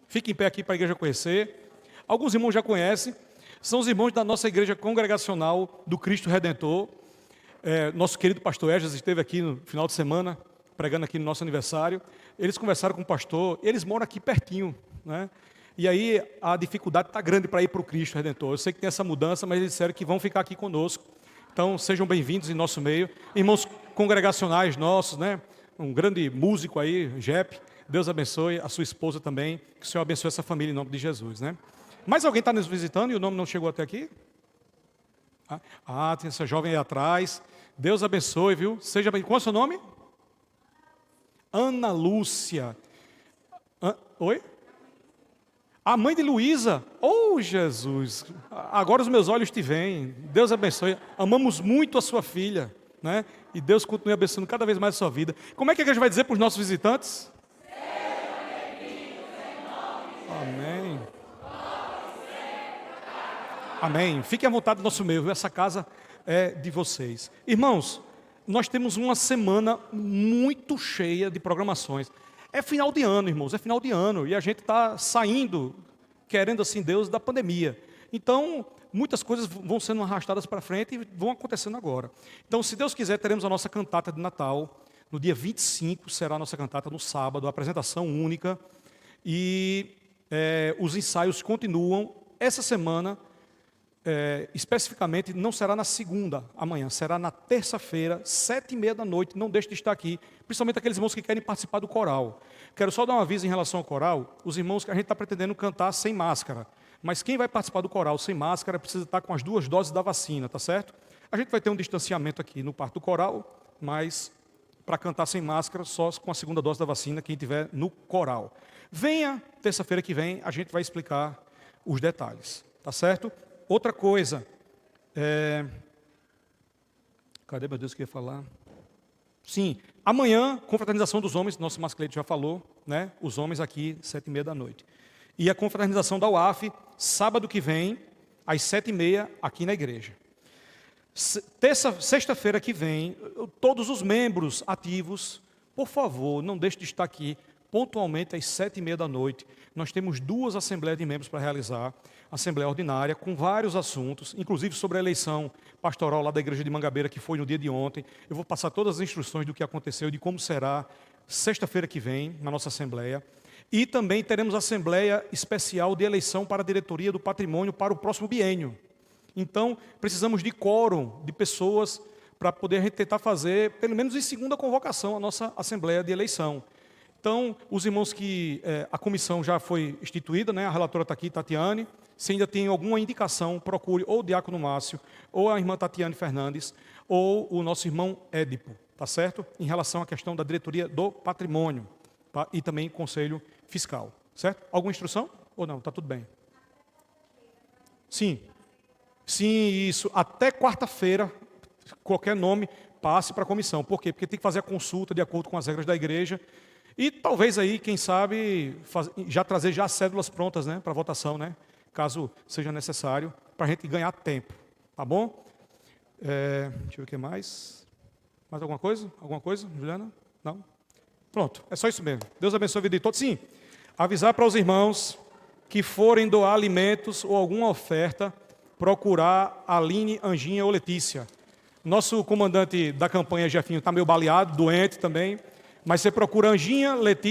Fiquem em pé aqui para a igreja conhecer. Alguns irmãos já conhecem. São os irmãos da nossa igreja congregacional do Cristo Redentor. Nosso querido pastor Esdras esteve aqui no final de semana, pregando aqui no nosso aniversário. Eles conversaram com o pastor, eles moram aqui pertinho, né? E aí a dificuldade está grande para ir para o Cristo Redentor. Eu sei que tem essa mudança, mas eles disseram que vão ficar aqui conosco. Então sejam bem-vindos em nosso meio. Irmãos congregacionais nossos, né? Um grande músico aí, Jep. Deus abençoe a sua esposa também. Que o Senhor abençoe essa família em nome de Jesus, né? Mais alguém está nos visitando e o nome não chegou até aqui? Tem essa jovem aí atrás. Deus abençoe, viu? Seja bem. Qual é o seu nome? Ana Lúcia. Oi? A mãe de Luísa. Oh, Jesus. Agora os meus olhos te veem. Deus abençoe. Amamos muito a sua filha, né? E Deus continue abençoando cada vez mais a sua vida. Como é que a igreja vai dizer para os nossos visitantes? Amém. Amém. Fiquem à vontade do nosso meio. Essa casa é de vocês. Irmãos, nós temos uma semana muito cheia de programações. É final de ano, irmãos, é final de ano, e a gente está saindo, querendo assim Deus, da pandemia. Então, muitas coisas vão sendo arrastadas para frente e vão acontecendo agora. Então, se Deus quiser, teremos a nossa cantata de Natal. No dia 25 será a nossa cantata no sábado, a apresentação única. E os ensaios continuam. Essa semana, especificamente, não será na segunda, amanhã, será na terça-feira, 7h30 da noite. Não deixe de estar aqui, principalmente aqueles irmãos que querem participar do coral. Quero só dar um aviso em relação ao coral, os irmãos que a gente está pretendendo cantar sem máscara. Mas quem vai participar do coral sem máscara precisa estar com as 2 doses da vacina, tá certo? A gente vai ter um distanciamento aqui no parto do coral, mas para cantar sem máscara, só com a 2ª dose da vacina, quem estiver no coral. Venha, terça-feira que vem, a gente vai explicar os detalhes, tá certo? Outra coisa, cadê, meu Deus, que eu ia falar? Sim, amanhã, confraternização dos homens, nosso Mascleito já falou, né? Os homens aqui, 7h30 da noite. E a confraternização da UAF, sábado que vem, às 7h30, aqui na igreja. Sexta-feira que vem, todos os membros ativos, por favor, não deixe de estar aqui pontualmente às 7h30 da noite. Nós temos 2 assembleias de membros para realizar, assembleia ordinária, com vários assuntos, inclusive sobre a eleição pastoral lá da igreja de Mangabeira, que foi no dia de ontem. Eu vou passar todas as instruções do que aconteceu e de como será sexta-feira que vem, na nossa assembleia. E também teremos assembleia especial de eleição para a diretoria do patrimônio para o próximo biênio. Então, precisamos de quórum, de pessoas, para poder a gente tentar fazer, pelo menos em segunda convocação, a nossa assembleia de eleição. Então, os irmãos que a comissão já foi instituída, né, a relatora está aqui, Tatiane. Se ainda tem alguma indicação, procure ou o diácono Márcio, ou a irmã Tatiane Fernandes, ou o nosso irmão Édipo, tá certo? Em relação à questão da diretoria do patrimônio, tá? E também conselho fiscal, certo? Alguma instrução? Ou não? Está tudo bem? Sim. Sim, isso. Até quarta-feira, qualquer nome, passe para a comissão. Por quê? Porque tem que fazer a consulta de acordo com as regras da igreja. E talvez aí, quem sabe, já trazer já as cédulas prontas, né, para votação, né? Caso seja necessário, para a gente ganhar tempo. Tá bom? Deixa eu ver o que mais. Mais alguma coisa? Alguma coisa, Juliana? Não? Pronto, é só isso mesmo. Deus abençoe a vida de todos. Sim, avisar para os irmãos que forem doar alimentos ou alguma oferta, procurar a Aline, Anjinha ou Letícia. Nosso comandante da campanha, Jefinho, está meio baleado, doente também, mas você procura Anjinha, Letícia,